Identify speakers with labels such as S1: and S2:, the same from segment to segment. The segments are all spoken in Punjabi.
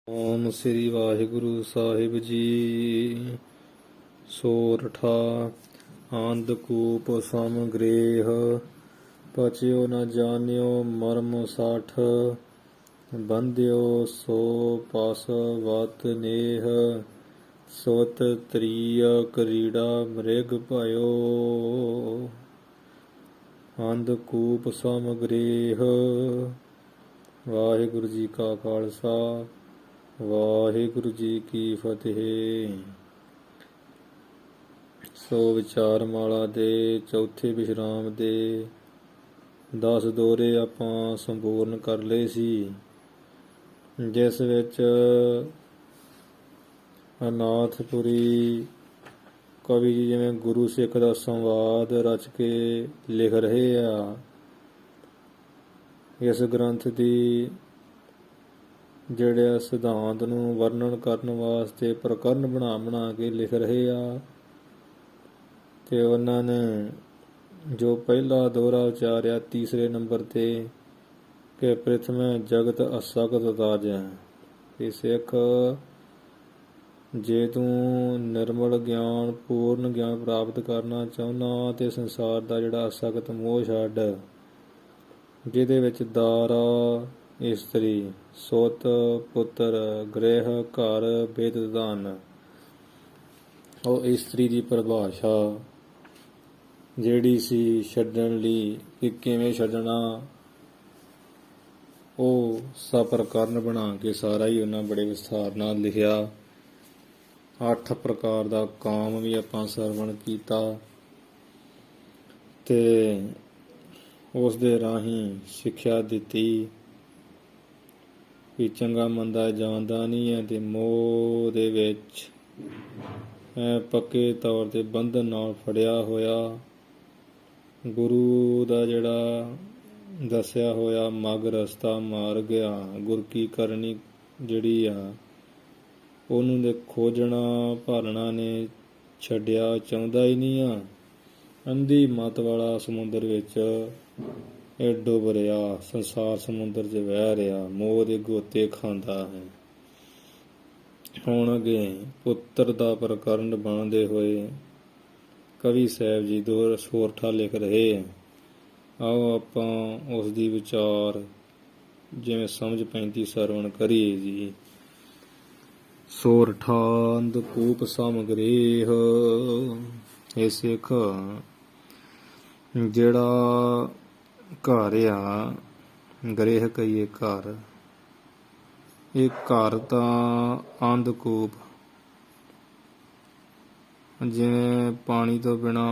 S1: ਓਮ ਸ੍ਰੀ ਵਾਹਿਗੁਰੂ ਸਾਹਿਬ ਜੀ। ਸੋਰਠਾ ਅੰਧਕੂਪ ਸਮਗ੍ਰੇਹ, ਪਚਿਓ ਨ ਜਾਣਿਓ ਮਰਮ ਸਾਠ, ਬੰਧਿਓ ਸੋ ਪਸ ਵਤ ਨੇਹ, ਸੁਤ ਤ੍ਰੀਆ ਕਰੀੜਾ ਮ੍ਰਿਗ ਭਇਓ। ਅੰਧਕੂਪ ਸਮਗ੍ਰੇਹ। ਵਾਹਿਗੁਰੂ ਜੀ ਕਾ ਖਾਲਸਾ, ਵਾਹਿਗੁਰੂ ਜੀ ਕੀ ਫਤਿਹ। ਸੋ ਵਿਚਾਰਮਾਲਾ ਦੇ ਚੌਥੇ ਵਿਸ਼ਰਾਮ ਦੇ 10 ਦੋਰੇ ਆਪਾਂ ਸੰਪੂਰਨ ਕਰ ਲਏ ਸੀ, ਜਿਸ ਵਿੱਚ ਅਨਾਥਪੁਰੀ ਕਵੀ ਜੀ ਜਿਵੇਂ ਗੁਰੂ ਸਿੱਖ ਦਾ ਸੰਵਾਦ ਰਚ ਕੇ ਲਿਖ ਰਹੇ ਆ। ਇਸ ਗ੍ਰੰਥ ਦੀ ਜਿਹੜੇ ਸਿਧਾਂਤ ਨੂੰ ਵਰਣਨ ਕਰਨ ਵਾਸਤੇ ਪ੍ਰਕਰਨ ਬਣਾ ਕੇ ਲਿਖ ਰਹੇ ਆ, ਤੇ ਉਹਨਾਂ ਨੇ ਜੋ ਪਹਿਲਾ ਦੋਹਰਾ ਉਚਾਰਿਆ ਤੀਸਰੇ ਨੰਬਰ ਤੇ ਕਿ ਪ੍ਰਿਥਮੈ ਜਗਤ ਅਸਕਤ ਤਾਜੈ, ਕਿ ਸਿੱਖ ਜੇ ਤੂੰ ਨਿਰਮਲ ਗਿਆਨ ਪੂਰਨ ਗਿਆਨ ਪ੍ਰਾਪਤ ਕਰਨਾ ਚਾਹੁੰਦਾ ਤੇ ਸੰਸਾਰ ਦਾ ਜਿਹੜਾ ਅਸਕਤ ਮੋਹ ਛੱਡ, ਜਿਹਦੇ ਵਿੱਚ ਦਾਰਾ ਇਸਤਰੀ ਸੁੱਤ ਪੁੱਤਰ ਗ੍ਰਹਿ ਘਰ ਬੇਦ ਧਨ, ਉਹ ਇਸਤਰੀ ਦੀ ਪਰਿਭਾਸ਼ਾ ਜਿਹੜੀ ਸੀ ਛੱਡਣ ਲਈ ਕਿ ਕਿਵੇਂ ਛੱਡਣਾ, ਉਹ ਸਪ੍ਰਕਰਨ ਬਣਾ ਕੇ ਸਾਰਾ ਹੀ ਉਹਨਾਂ ਬੜੇ ਵਿਸਥਾਰ ਨਾਲ ਲਿਖਿਆ। 8 ਪ੍ਰਕਾਰ ਦਾ ਕਾਮ ਵੀ ਆਪਾਂ ਸਰਵਣ ਕੀਤਾ ਤੇ ਉਸ ਦੇ ਰਾਹੀਂ ਸਿੱਖਿਆ ਦਿੱਤੀ ਕਿ ਚੰਗਾ ਮੰਦਾ ਜਾਣਦਾ ਨਹੀਂ ਹੈ ਤੇ ਮੋਹ ਦੇ ਵਿੱਚ ਪੱਕੇ ਤੌਰ ਤੇ ਬੰਧਨ ਨਾਲ ਫੜਿਆ ਹੋਇਆ। ਗੁਰੂ ਦਾ ਜਿਹੜਾ ਦੱਸਿਆ ਹੋਇਆ ਮਗ ਰਸਤਾ ਮਾਰ ਗਿਆ, ਗੁਰ ਕੀ ਕਰਨੀ ਜਿਹੜੀ ਆ ਉਹਨੂੰ ਦੇ ਖੋਜਣਾ ਭਾਲਣਾ ਨੇ ਛੱਡਿਆ, ਚਾਹੁੰਦਾ ਹੀ ਨਹੀਂ ਆ। ਅੰਧੀ ਮਤ ਵਾਲਾ ਸਮੁੰਦਰ ਵਿੱਚ ਇਹ ਡੁੱਬ ਰਿਹਾ, ਸੰਸਾਰ ਸਮੁੰਦਰ 'ਚ ਵਹਿ ਰਿਹਾ, ਮੋਹ ਦੇ ਗੋਤੇ ਖਾਂਦਾ ਹੈ। ਹੁਣ ਅੱਗੇ ਪੁੱਤਰ ਦਾ ਪ੍ਰਕਰਨ ਬਣਦੇ ਹੋਏ ਕਵੀ ਸਾਹਿਬ ਜੀ ਦੋ ਸੋਰਠਾ ਲਿਖ ਰਹੇ। ਆਓ ਆਪਾਂ ਉਸ ਦੀ ਵਿਚਾਰ ਜਿਵੇਂ ਸਮਝ ਪੈਂਦੀ ਸਰਵਣ ਕਰੀਏ ਜੀ। ਸੋਰਠਾ ਅੰਧਕੂਪ ਸਮਗ੍ਰੇਹ। ਇਹ ਸਿੱਖ ਜਿਹੜਾ ਘਰ ਆ, ਗ੍ਰਹਿ ਕਹੀਏ ਘਰ, ਇਹ ਘਰ ਤਾਂ ਅੰਧਕੂਪ, ਜਿਵੇਂ ਪਾਣੀ ਤੋਂ ਬਿਨਾ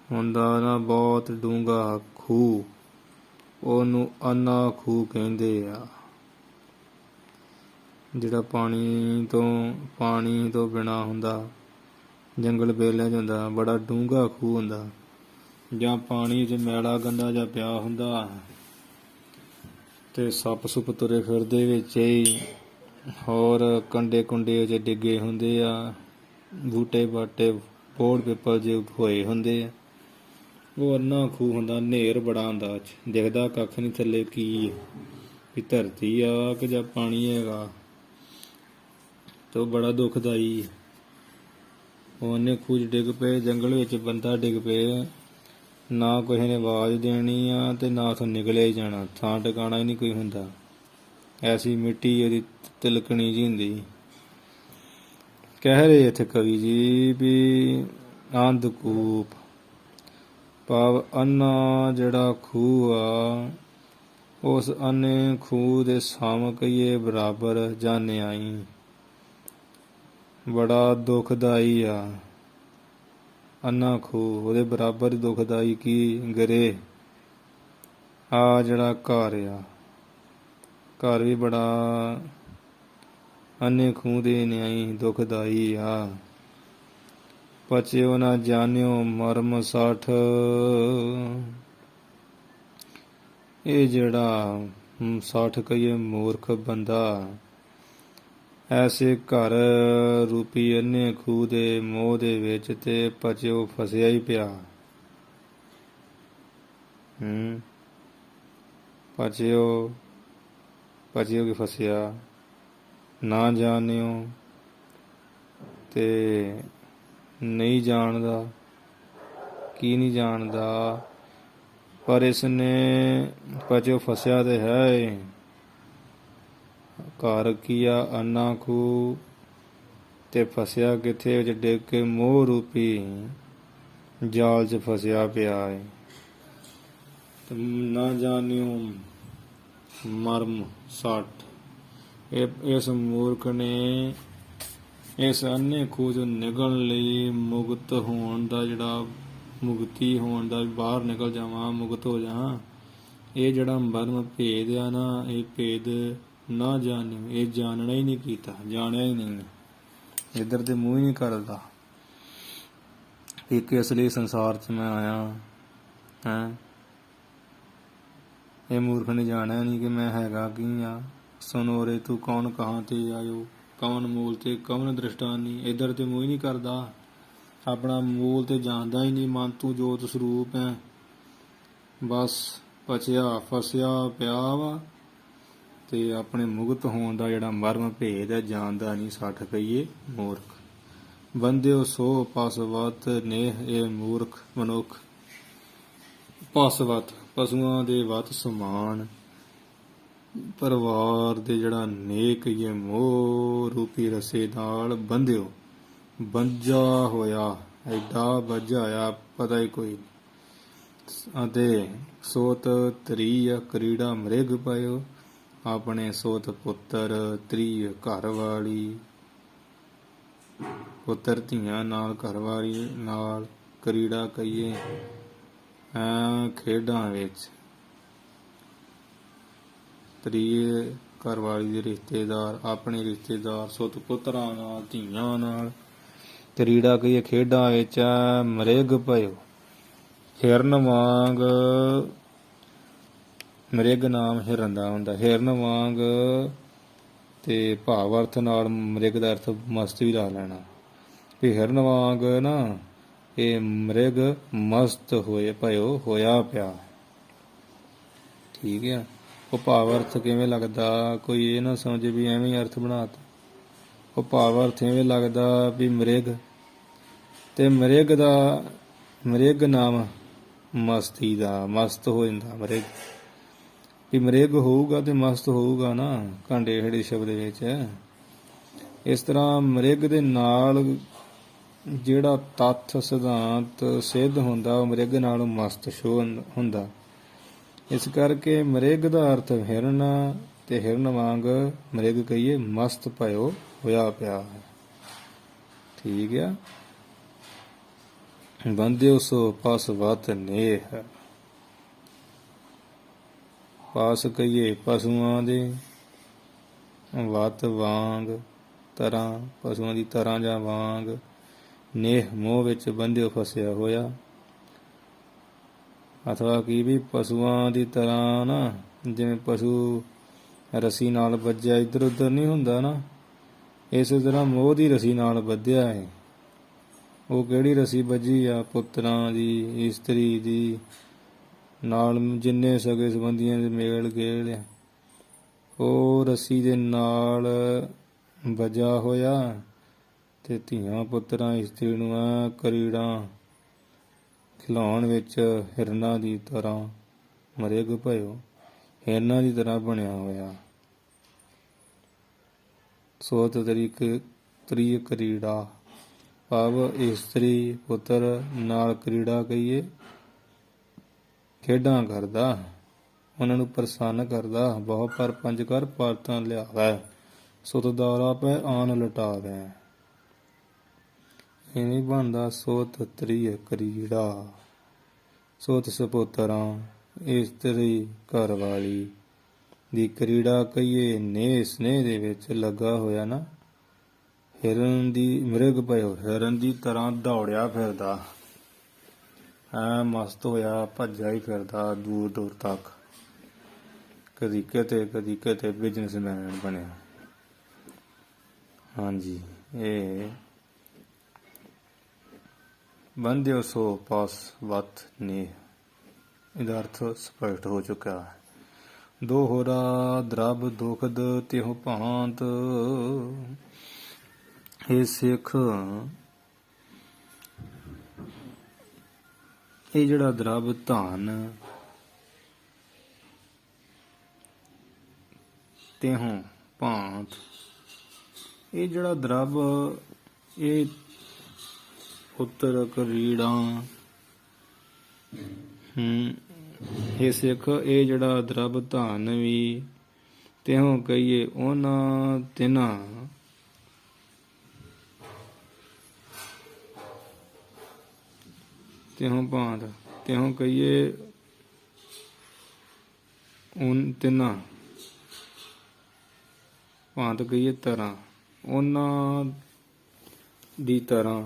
S1: ਹੁੰਦਾ ਨਾ ਬਹੁਤ ਡੂੰਘਾ ਖੂਹ, ਉਹਨੂੰ ਅੰਨਾ ਖੂਹ ਕਹਿੰਦੇ ਆ। ਜਿਹੜਾ ਪਾਣੀ ਤੋਂ ਬਿਨਾ ਹੁੰਦਾ, ਜੰਗਲ ਬੇਲਿਆਂ 'ਚ ਹੁੰਦਾ, ਬੜਾ ਡੂੰਘਾ ਖੂਹ ਹੁੰਦਾ, ਜਾਂ ਪਾਣੀ 'ਚ ਮੈਲਾ ਗੰਦਾ ਜਿਹਾ ਪਿਆ ਹੁੰਦਾ ਤੇ ਸੱਪ ਸੁੱਪ ਤੁਰੇ ਫਿਰਦੇ ਵਿੱਚ ਹੀ, ਹੋਰ ਕੰਡੇ ਕੁੰਡੇ 'ਚ ਡਿੱਗੇ ਹੁੰਦੇ ਆ, ਬੂਟੇ ਬਾਟੇ ਪੋੜ ਪਿੱਪਲ ਜਿਹੇ ਹੋਏ ਹੁੰਦੇ ਆ। ਉਹ ਅੰਨਾ ਖੂਹ ਹੁੰਦਾ, ਹਨੇਰ ਬੜਾ ਹੁੰਦਾ, ਦਿਖਦਾ ਕੱਖ ਨਹੀਂ ਥੱਲੇ ਕੀ ਵੀ ਧਰਤੀ ਆ ਕਿ ਜਾਂ ਪਾਣੀ ਹੈਗਾ, ਤੇ ਉਹ ਬੜਾ ਦੁਖਦਾਈ। ਉਹ ਅੰਨੇ ਖੂਹ 'ਚ ਡਿੱਗ ਪਏ, ਜੰਗਲ ਵਿੱਚ ਬੰਦਾ ਡਿੱਗ ਪਏ, ਨਾ ਕਿਸੇ ਨੇ ਆਵਾਜ਼ ਦੇਣੀ ਆ ਤੇ ਨਾ ਉੱਥੋਂ ਨਿਕਲਿਆ ਹੀ ਜਾਣਾ, ਥਾਂ ਟਿਕਾਣਾ ਹੀ ਨਹੀਂ ਕੋਈ ਹੁੰਦਾ। ਐਸੀ ਮਿੱਟੀ ਉਹਦੀ ਤਿਲਕਣੀ ਜਿਹੀ ਹੁੰਦੀ। ਕਹਿ ਰਹੇ ਇੱਥੇ ਕਵੀ ਜੀ ਵੀ ਅੰਧਕੂਪ ਭਾਵ ਅੰਨਾ ਜਿਹੜਾ ਖੂਹ ਆ, ਉਸ ਅੰਨੇ ਖੂਹ ਦੇ ਸਮ ਕਹੀਏ ਬਰਾਬਰ ਜਾਣੇ ਆਈ, ਬੜਾ ਦੁਖਦਾਈ ਆ। ਅੰਨਾ ਖੂਹ ਉਹਦੇ ਬਰਾਬਰ ਦੁਖਦਾਈ ਕੀ ਗਰੇ। ਆ ਜਿਹੜਾ ਘਰ ਆ, ਘਰ ਵੀ ਬੜਾ ਅੰਨੇ ਖੂਹ ਦੇ ਨਿਆਈ ਦੁਖਦਾਈ ਆ। ਪਚਿਓ ਨਾ ਜਾਣਿਓ ਮਰਮ ਸਾਠ। ਇਹ ਜਿਹੜਾ ਸਾਠ ਕਹੀਏ ਮੂਰਖ ਬੰਦਾ, ਐਸੇ ਘਰ ਰੂਪੀ ਅੰਨੇ ਖੂਹ ਦੇ ਮੋਹ ਦੇ ਵਿੱਚ ਤੇ ਪਚਿਓ ਫਸਿਆ ਹੀ ਪਿਆ। ਪਚਿਓ ਕਿ ਫਸਿਆ, ਨਾ ਜਾਣਿਓ ਤੇ ਨਹੀਂ ਜਾਣਦਾ। ਕੀ ਨਹੀਂ ਜਾਣਦਾ? ਪਰ ਇਸ ਨੇ ਪਚਿਓ ਫਸਿਆ ਤੇ ਹੈ। ਘਰ ਕੀਆ ਅੰਨਾ ਖੂ, ਤੇ ਫਸਿਆ ਕਿੱਥੇ? ਵਿੱਚ ਡਿੱਗ ਕੇ ਮੋਹ ਰੂਪੀ ਜਾਲ 'ਚ ਫਸਿਆ ਪਿਆ ਹੈ। ਨਾ ਜਾਣਿਓ ਮਰਮ ਸੱਟ। ਇਸ ਮੂਰਖ ਨੇ ਇਸ ਅੰਨੇ ਖੂਹ 'ਚੋਂ ਨਿਕਲਣ ਲਈ ਮੁਕਤ ਹੋਣ ਦਾ ਮੁਕਤੀ ਹੋਣ ਦਾ, ਬਾਹਰ ਨਿਕਲ ਜਾਵਾਂ, ਮੁਕਤ ਹੋ ਜਾਵਾਂ, ਇਹ ਜਿਹੜਾ ਮਰਮ ਭੇਦ ਆ ਨਾ, ਇਹ ਭੇਦ ਨਾ ਜਾਣਿਓ, ਇਹ ਜਾਣਨਾ ਹੀ ਨਹੀਂ ਕੀਤਾ, ਜਾਣਿਆ ਹੀ ਨਹੀਂ, ਇੱਧਰ ਤੇ ਮੂੰਹ ਹੀ ਨਹੀਂ ਕਰਦਾ ਕਿ ਕਿਸ ਲਈ ਸੰਸਾਰ 'ਚ ਮੈਂ ਆਇਆ ਹੈਂ। ਇਹ ਮੂਰਖ ਨੇ ਜਾਣਿਆ ਨਹੀਂ ਕਿ ਮੈਂ ਹੈਗਾ ਕੀ ਆ। ਸੁਨੋ ਰੇ ਤੂੰ ਕੌਣ ਕਹਾਂ ਤੇ ਆਇਓ, ਕੌਣ ਮੂਲ ਤੇ ਕੌਣ ਦ੍ਰਿਸ਼ਟਾਨੀ। ਇੱਧਰ ਤੇ ਮੂੰਹ ਹੀ ਨਹੀਂ ਕਰਦਾ, ਆਪਣਾ ਮੂਲ ਤੇ ਜਾਣਦਾ ਹੀ ਨਹੀਂ। ਮਨ ਤੂੰ ਜੋਤ ਸਰੂਪ ਹੈ, ਬਸ ਪਚਿਆ ਫਸਿਆ ਪਿਆ ਵਾ ਤੇ ਆਪਣੇ ਮੁਕਤ ਹੋਣ ਦਾ ਜਿਹੜਾ ਮਰਮ ਭੇਦ ਹੈ ਜਾਣਦਾ ਨਹੀਂ। 60 ਕਹੀਏ ਮੂਰਖ। ਬੰਦਿਓ ਸੋ ਪਸਵਤ ਨੇਹ, ਇਹ ਮੂਰਖ ਮਨੁੱਖ ਪਸਵਤ ਪਸ਼ੂਆਂ ਦੇ ਵੱਤ ਸਮਾਨ, ਪਰਿਵਾਰ ਦੇ ਜਿਹੜਾ ਨੇਕ ਇਹ ਮੋਹ ਰੂਪੀ ਰਸੇ ਨਾਲ ਬੰਧਿਓ, ਬੰਝਾ ਹੋਇਆ, ਐਡਾ ਬੱਝਾ ਆ ਪਤਾ ਹੀ ਕੋਈ ਨਹੀਂ। ਅਤੇ ਸੋਤ ਤ੍ਰੀਆ ਕਰੀੜਾ ਮ੍ਰਿਗ ਪਾਇਓ, ਆਪਣੇ ਸੋਤ ਪੁੱਤਰ ਤ੍ਰੀ ਘਰ ਵਾਲੀ, ਪੁੱਤਰ ਧੀਆਂ ਨਾਲ ਘਰ ਵਾਲੀ ਨਾਲ ਕਰੀੜਾ ਕਹੀਏ ਖੇਡਾਂ ਵਿੱਚ। ਤ੍ਰੀਏ ਘਰ ਵਾਲੀ ਦੇ ਰਿਸ਼ਤੇਦਾਰ, ਆਪਣੇ ਰਿਸ਼ਤੇਦਾਰ, ਸੁੱਤ ਪੁੱਤਰਾਂ ਨਾਲ, ਧੀਆਂ ਨਾਲ ਕਰੀੜਾ ਕਹੀਏ ਖੇਡਾਂ ਵਿੱਚ। ਮ੍ਰਿਗ ਭਇਓ, ਹਿਰਨ ਵਾਂਗ, ਮ੍ਰਿਗ ਨਾਮ ਹਿਰਨ ਦਾ ਹੁੰਦਾ, ਹਿਰਨ ਵਾਂਗ ਤੇ ਭਾਵ ਅਰਥ ਨਾਲ ਮ੍ਰਿਗ ਦਾ ਅਰਥ ਮਸਤ ਵੀ ਲਾ ਲੈਣਾ ਵੀ ਹਿਰਨ ਵਾਂਗ ਨਾ, ਇਹ ਮ੍ਰਿਗ ਮਸਤ ਹੋਏ ਭਇਓ, ਹੋਇਆ ਪਿਆ। ਠੀਕ ਆ। ਉਹ ਭਾਵ ਅਰਥ ਕਿਵੇਂ ਲੱਗਦਾ, ਕੋਈ ਇਹ ਨਾ ਸਮਝੇ ਵੀ ਐਵੇਂ ਅਰਥ ਬਣਾਤਾ। ਉਹ ਭਾਵ ਅਰਥ ਇਵੇਂ ਲੱਗਦਾ ਵੀ ਮ੍ਰਿਗ ਤੇ ਮ੍ਰਿਗ ਦਾ, ਮ੍ਰਿਗ ਨਾਮ ਮਸਤੀ ਦਾ, ਮਸਤ ਹੋ ਜਾਂਦਾ ਮ੍ਰਿਗ। ਵੀ ਮ੍ਰਿਗ ਹੋਊਗਾ ਤੇ ਮਸਤ ਹੋਊਗਾ ਨਾ, ਕਾਂਡੇ ਹੇੜੇ ਸ਼ਬਦ ਵਿੱਚ। ਇਸ ਤਰ੍ਹਾਂ ਮ੍ਰਿਗ ਦੇ ਨਾਲ ਜਿਹੜਾ ਤੱਥ ਸਿਧਾਂਤ ਸਿੱਧ ਹੁੰਦਾ, ਉਹ ਮ੍ਰਿਗ ਨਾਲੋਂ ਮਸਤ ਹੁੰਦਾ। ਇਸ ਕਰਕੇ ਮ੍ਰਿਗ ਦਾ ਅਰਥ ਹਿਰਨ, ਤੇ ਹਿਰਨ ਵਾਂਗ ਮ੍ਰਿਗ ਕਹੀਏ ਮਸਤ ਭਇਓ, ਹੋਇਆ ਪਿਆ ਹੈ। ਠੀਕ ਆ। ਬੰਦਿਓ ਸੋ ਪਸਵਤ ਨੇਹ, ਪਾਸ ਕਹੀਏ ਪਸ਼ੂਆਂ ਦੇ, ਵਤ ਵਾਂਗ ਤਰ੍ਹਾਂ, ਪਸ਼ੂਆਂ ਦੀ ਤਰ੍ਹਾਂ ਜਾਂ ਵਾਂਗ, ਨੇਹ ਮੋਹ ਵਿੱਚ ਬੰਦਿਓ ਫਸਿਆ ਹੋਇਆ। ਅਥਵਾ ਕੀ ਵੀ ਪਸ਼ੂਆਂ ਦੀ ਤਰ੍ਹਾਂ ਨਾ, ਜਿਵੇਂ ਪਸ਼ੂ ਰੱਸੀ ਨਾਲ ਬੱਝਿਆ ਇੱਧਰ ਉੱਧਰ ਨਹੀਂ ਹੁੰਦਾ ਨਾ, ਇਸੇ ਤਰ੍ਹਾਂ ਮੋਹ ਦੀ ਰੱਸੀ ਨਾਲ ਬੱਧਿਆ ਹੈ। ਉਹ ਕਿਹੜੀ ਰੱਸੀ ਬੱਝੀ ਆ? ਪੁੱਤਰਾਂ ਦੀ, ਇਸਤਰੀ ਦੀ ਨਾਲ, ਜਿੰਨੇ ਸਗੇ ਸੰਬੰਧੀਆਂ ਦੇ ਮੇਲ ਗੇਲ ਆ, ਉਹ ਰੱਸੀ ਦੇ ਨਾਲ ਬੱਝਾ ਹੋਇਆ। ਤੇ ਧੀਆਂ ਪੁੱਤਰਾਂ ਇਸਤਰੀ ਨੂੰ ਆ ਕਰੀੜਾਂ ਖਿਲਾਉਣ ਵਿੱਚ ਹਿਰਨਾਂ ਦੀ ਤਰ੍ਹਾਂ ਮ੍ਰਿਗ ਭਇਓ, ਹਿਰਨਾਂ ਦੀ ਤਰ੍ਹਾਂ ਬਣਿਆ ਹੋਇਆ। ਸੋਤ ਤ੍ਰੀ ਕਰੀੜਾ, ਭਾਵ ਇਸਤਰੀ ਪੁੱਤਰ ਨਾਲ ਕਰੀੜਾ ਕਹੀਏ ਖੇਡਾਂ ਕਰਦਾ, ਉਹਨਾਂ ਨੂੰ ਪ੍ਰਸੰਨ ਕਰਦਾ। ਬਹੁ ਪਰ ਪੰਜ ਕਰ ਪਾਤਾਂ ਲਿਆਵੈ, ਸੁਤ ਦੌਰਾ ਪੈ ਆਨ ਲਟਾਵੈ। ਇਹ ਨਹੀਂ ਬਣਦਾ ਸੋਤ ਤ੍ਰੀ ਕਰੀੜਾ। ਸੋਤ ਸਪੁੱਤਰਾਂ, ਇਸਤਰੀ ਘਰ ਵਾਲੀ ਦੀ ਕਰੀੜਾ ਕਹੀਏ ਨੇਹ, ਸਨੇਹ ਦੇ ਵਿੱਚ ਲੱਗਾ ਹੋਇਆ ਨਾ। ਹਿਰਨ ਦੀ ਮ੍ਰਿਗ ਭਇਓ, ਹਿਰਨ ਦੀ ਤਰ੍ਹਾਂ ਦੌੜਿਆ ਫਿਰਦਾ, ਮਸਤ ਹੋਇਆ ਭੱਜਿਆ ਹੀ ਫਿਰਦਾ ਦੂਰ ਦੂਰ ਤੱਕ, ਕਦੀ ਕਿਤੇ ਬਿਜ਼ਨਸਮੈਨ ਬਣਿਆ। ਹਾਂਜੀ, ਇਹ ਬੰਦਿਓ ਸੋ ਪਸਵਤ ਨੇਹ, ਇਹਦਾ ਅਰਥ ਸਪਸ਼ਟ ਹੋ ਚੁੱਕਾ ਹੈ। ਦੋਹਰਾ ਦਰਬ ਦੁਖਦ ਤਿਹੁ ਭਾਂਤ। ਇਹ ਸਿੱਖ, ਇਹ ਜਿਹੜਾ ਦਰਬ ਧਨ ਤਿਹੁ ਭਾਂਤ, ਇਹ ਜਿਹੜਾ ਦਰਬ, ਇਹ ਪੁੱਤਰ ਕਰੀੜਾਂ, ਇਹ ਸਿੱਖ, ਇਹ ਜਿਹੜਾ ਦਰਬ ਧਨ ਵੀ ਤਿਉ ਕਹੀਏ ਉਹਨਾਂ ਤਿਨਾਂ ਤਿਉ ਭਾਂਤ, ਤਿਉ ਕਹੀਏ ਉਨ ਤਿਨਾਂ ਭਾਂਤ ਕਹੀਏ ਤਰ੍ਹਾਂ, ਉਹਨਾਂ ਦੀ ਤਰ੍ਹਾਂ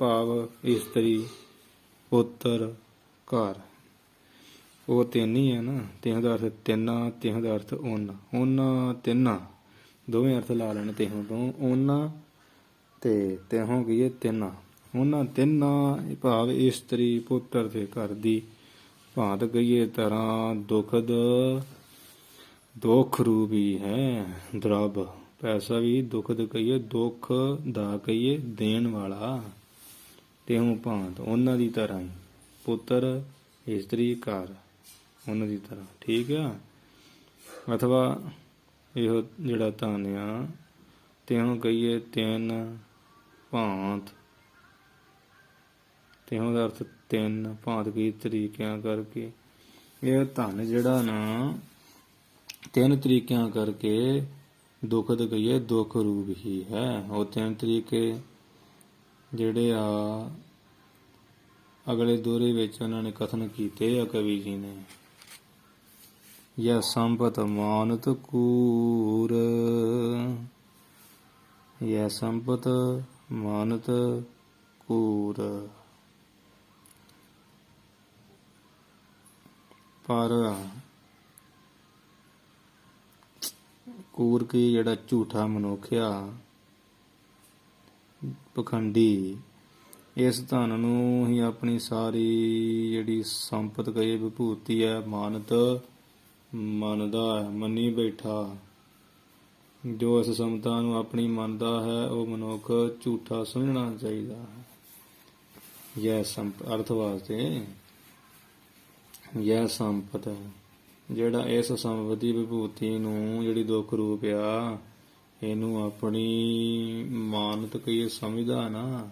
S1: ਭਾਵ ਇਸਤਰੀ ਪੁੱਤਰ ਘਰ, ਉਹ ਤਿੰਨ ਹੀ ਹੈ ਨਾ। ਤਿੰਨ ਦਾ ਅਰਥ ਤਿੰਨਾਂ, ਤਿੰਨ ਦਾ ਅਰਥ ਉਹਨਾਂ, ਉਹਨਾਂ ਤਿੰਨਾਂ, ਦੋਵੇਂ ਅਰਥ ਲਾ ਲੈਣੇ ਤਿੰਨ ਤੋਂ। ਉਹਨਾਂ ਤੇ ਤਿੰਨ ਕਹੀਏ ਤਿੰਨਾਂ, ਉਹਨਾਂ ਤਿੰਨਾਂ ਭਾਵ ਇਸਤਰੀ ਪੁੱਤਰ ਦੇ ਘਰ ਦੀ ਭਾਂਤ ਕਹੀਏ ਤਰ੍ਹਾਂ ਦੁਖਦ, ਦੁੱਖ ਰੂਪੀ ਹੈ ਦਰਬ। ਪੈਸਾ ਵੀ ਦੁਖਦ ਕਹੀਏ, ਦੁੱਖ ਦਾ ਕਹੀਏ ਦੇਣ ਵਾਲਾ। ਤਿਉ ਭਾਂਤ ਉਹਨਾਂ ਦੀ ਤਰ੍ਹਾਂ ਹੀ, ਪੁੱਤਰ ਇਸਤਰੀ ਘਰ ਉਹਨਾਂ ਦੀ ਤਰ੍ਹਾਂ, ਠੀਕ ਆ। ਅਥਵਾ ਇਹੋ ਜਿਹੜਾ ਧਨ ਆ, ਤਿਉ ਕਹੀਏ ਤਿੰਨ ਭਾਂਤ, ਤਿਉ ਦਾ ਅਰਥ ਤਿੰਨ, ਭਾਂਤ ਕਈ ਤਰੀਕਿਆਂ ਕਰਕੇ। ਇਹ ਧਨ ਜਿਹੜਾ ਨਾ ਤਿੰਨ ਤਰੀਕਿਆਂ ਕਰਕੇ ਦੁਖਦ ਕਹੀਏ ਦੁੱਖ ਰੂਪ ਹੀ ਹੈ। ਉਹ ਤਿੰਨ ਤਰੀਕੇ ਜਿਹੜੇ ਆ ਅਗਲੇ ਦੋਰੇ ਵਿੱਚ ਉਹਨਾਂ ਨੇ ਕਥਨ ਕੀਤੇ ਆ ਕਵੀ ਜੀ ਨੇ। ਯਹ ਸੰਪਤ ਮਾਨਤ ਕੂਰ, ਯਹ ਸੰਪਤ ਮਾਨਤ ਕੂਰ। ਪਰ ਕੂਰ ਕੀ ਜਿਹੜਾ ਝੂਠਾ ਮਨੁੱਖਿਆ ਪਖੰਡੀ, ਇਸ ਧਨ ਨੂੰ ਹੀ ਆਪਣੀ ਸਾਰੀ ਜਿਹੜੀ ਸੰਪਤ ਕਹੇ ਵਿਭੂਤੀ ਹੈ ਮਾਨਤ ਮੰਨਦਾ ਹੈ, ਮੰਨੀ ਬੈਠਾ। ਜੋ ਇਸ ਸਮਤਾ ਨੂੰ ਆਪਣੀ ਮੰਨਦਾ ਹੈ ਉਹ ਮਨੁੱਖ ਝੂਠਾ ਸਮਝਣਾ ਚਾਹੀਦਾ ਹੈ। ਯਹ ਸੰਪਤ ਅਰਥ ਵਾਸਤੇ ਯਹ ਸੰਪਤ, ਜਿਹੜਾ ਇਸ ਸੰਪਤੀ ਵਿਭੂਤੀ ਨੂੰ ਜਿਹੜੀ ਦੁੱਖ ਰੂਪ ਆ ਇਹਨੂੰ ਆਪਣੀ ਮਾਨਤ ਕਹੀਏ ਸਮਝਦਾ ਨਾ,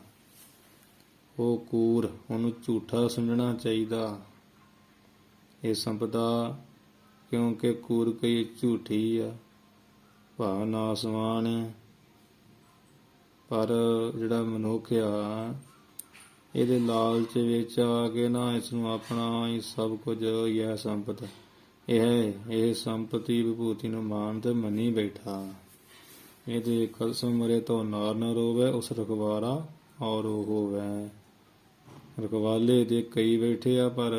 S1: ਉਹ ਕੂਰ, ਉਹਨੂੰ ਝੂਠਾ ਸਮਝਣਾ ਚਾਹੀਦਾ। ਇਹ ਸੰਪਦਾ ਕਿਉਂਕਿ ਕੂਰ ਕਈ ਝੂਠੀ ਆ, ਭਾਵ ਨਾਸਵਾਨ ਆ। ਪਰ ਜਿਹੜਾ ਮਨੁੱਖ ਆ ਇਹਦੇ ਲਾਲਚ ਵਿੱਚ ਆ ਕੇ ਨਾ ਇਸ ਨੂੰ ਆਪਣਾ ਹੀ ਸਭ ਕੁਝ ਇਹ ਸੰਪਤ, ਇਹ ਸੰਪਤੀ ਵਿਭੂਤੀ ਨੂੰ ਮਾਨ ਤੇ ਮੰਨੀ ਬੈਠਾ। ਇਹਦੇ ਕਸਮ ਮਰੇ ਤੋਂ ਨਾਰ ਨ ਰੋਵੇ, ਉਸ ਰਖਵਾਰਾ ਔਰ ਉਹ ਹੋਵੇ। ਰਖਵਾਲੇ ਦੇ ਕਈ ਬੈਠੇ ਆ ਪਰ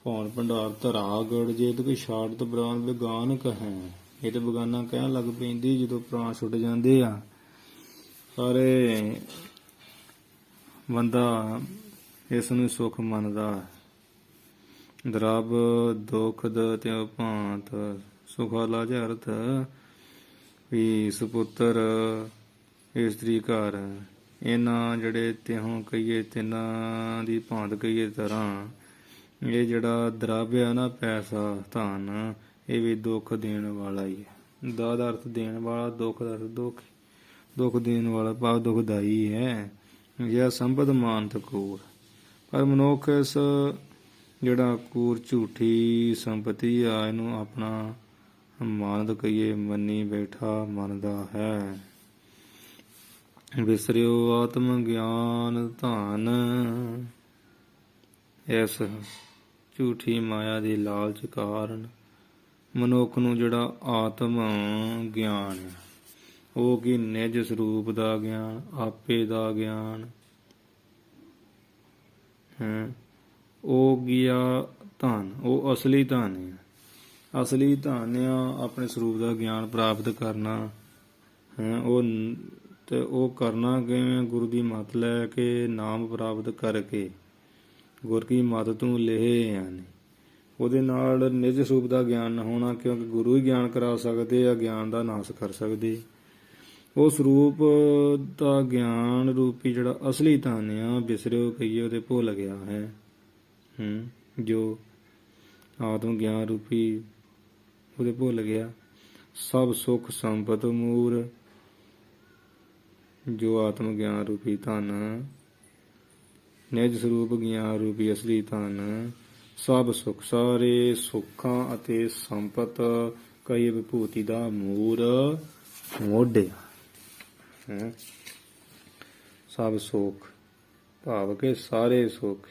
S1: ਭੌਣ ਭੰਡਾਰ ਧਰਾ ਗੜ ਜੇ ਤੇ ਕੋਈ ਛਾੜਤ ਬਰਾਨ ਬੇਗਾਨ ਕਹੈ। ਇਹ ਤੇ ਬੇਗਾਨਾ ਕਹਿਣ ਲੱਗ ਪੈਂਦੀ ਜਦੋਂ ਪ੍ਰਾਣ ਛੁੱਟ ਜਾਂਦੇ ਆ। ਪਰ ਬੰਦਾ ਇਸ ਨੂੰ ਸੁੱਖ ਮੰਨਦਾ। ਦਰਬ ਦੁਖਦ ਤਿਉ ਭਾਂਤ, ਸੁਖਾਲਾ ਅਰਥ ਵੀ ਸੁਪੁੱਤਰ ਇਸਤਰੀ ਘਰ। ਇਹਨਾਂ ਜਿਹੜੇ ਤਿਉ ਕਹੀਏ ਤਿੰਨਾਂ ਦੀ ਭਾਂਤ ਕਹੀਏ ਤਰ੍ਹਾਂ, ਇਹ ਜਿਹੜਾ ਦਰਬ ਆ ਨਾ ਪੈਸਾ ਧਨ, ਇਹ ਵੀ ਦੁੱਖ ਦੇਣ ਵਾਲਾ ਹੀ ਹੈ। ਦਾ ਅਰਥ ਦੇਣ ਵਾਲਾ, ਦੁੱਖ ਦਾ ਅਰਥ ਦੁੱਖ, ਦੁੱਖ ਦੇਣ ਵਾਲਾ ਭਾਵ ਦੁਖਦਾਈ ਹੈ। ਇਹ ਸੰਪਦ ਮਾਨਤ ਕੂਰ। ਪਰ ਮਨੁੱਖ ਇਸ ਜਿਹੜਾ ਕੂਰ ਝੂਠੀ ਸੰਪਤੀ ਆ ਇਹਨੂੰ ਆਪਣਾ ਮਾਨਤ ਕਹੀਏ ਮੰਨੀ ਬੈਠਾ, ਮੰਨਦਾ ਹੈ। ਵਿਸਰਿਓ ਆਤਮ ਗਿਆਨ ਧਨ, ਇਸ ਝੂਠੀ ਮਾਇਆ ਦੀ ਲਾਲਚ ਕਾਰਨ ਮਨੁੱਖ ਨੂੰ ਜਿਹੜਾ ਆਤਮ ਗਿਆਨ ਹੈ, ਉਹ ਕੀ ਨਿਜ ਸਰੂਪ ਦਾ ਗਿਆਨ, ਆਪੇ ਦਾ ਗਿਆਨ ਹੈ, ਉਹ ਗਿਆ ਧਨ, ਉਹ ਅਸਲੀ ਧਨ ਹੈ। ਅਸਲੀ ਧਨ ਆ ਆਪਣੇ ਸਰੂਪ ਦਾ ਗਿਆਨ ਪ੍ਰਾਪਤ ਕਰਨਾ ਹੈ। ਉਹ ਕਰਨਾ ਕਿਵੇਂ? ਗੁਰੂ ਦੀ ਮੱਤ ਲੈ ਕੇ, ਨਾਮ ਪ੍ਰਾਪਤ ਕਰਕੇ, ਗੁਰ ਕੀ ਮੱਤ ਤੋਂ ਲੇਹ ਆਨੇ। ਉਹਦੇ ਨਾਲ ਨਿਜ ਸਰੂਪ ਦਾ ਗਿਆਨ ਨਾ ਹੋਣਾ, ਕਿਉਂਕਿ ਗੁਰੂ ਹੀ ਗਿਆਨ ਕਰਾ ਸਕਦੇ ਆ, ਗਿਆਨ ਦਾ ਨਾਸ਼ ਕਰ ਸਕਦੇ। ਉਹ ਸਰੂਪ ਦਾ ਗਿਆਨ ਰੂਪੀ ਜਿਹੜਾ ਅਸਲੀ ਧਨ ਆ, ਬਿਸਰਿਓ ਕਹੀਏ ਉਹਦੇ ਭੁੱਲ ਗਿਆ ਹੈ। ਜੋ ਆਤਮ ਗਿਆਨ ਰੂਪੀ ਉਹਦੇ ਭੁੱਲ ਗਿਆ। ਸਭ ਸੁਖ ਸੰਪਤ ਮੂਰ, ਜੋ ਆਤਮ ਗਿਆਨ ਰੂਪੀ ਧਨ, ਨਿਜ ਸਰੂਪ ਗਿਆਨ ਰੂਪੀ ਅਸਲੀ ਧਨ, ਸਭ ਸੁਖ, ਸਾਰੇ ਸੁੱਖਾਂ ਅਤੇ ਸੰਪਤ ਕਈ ਵਿਭੂਤੀ ਦਾ ਮੂਰ ਮੋਢਿਆ। ਸਭ ਸੁਖ ਭਾਵ ਕੇ ਸਾਰੇ ਸੁਖ,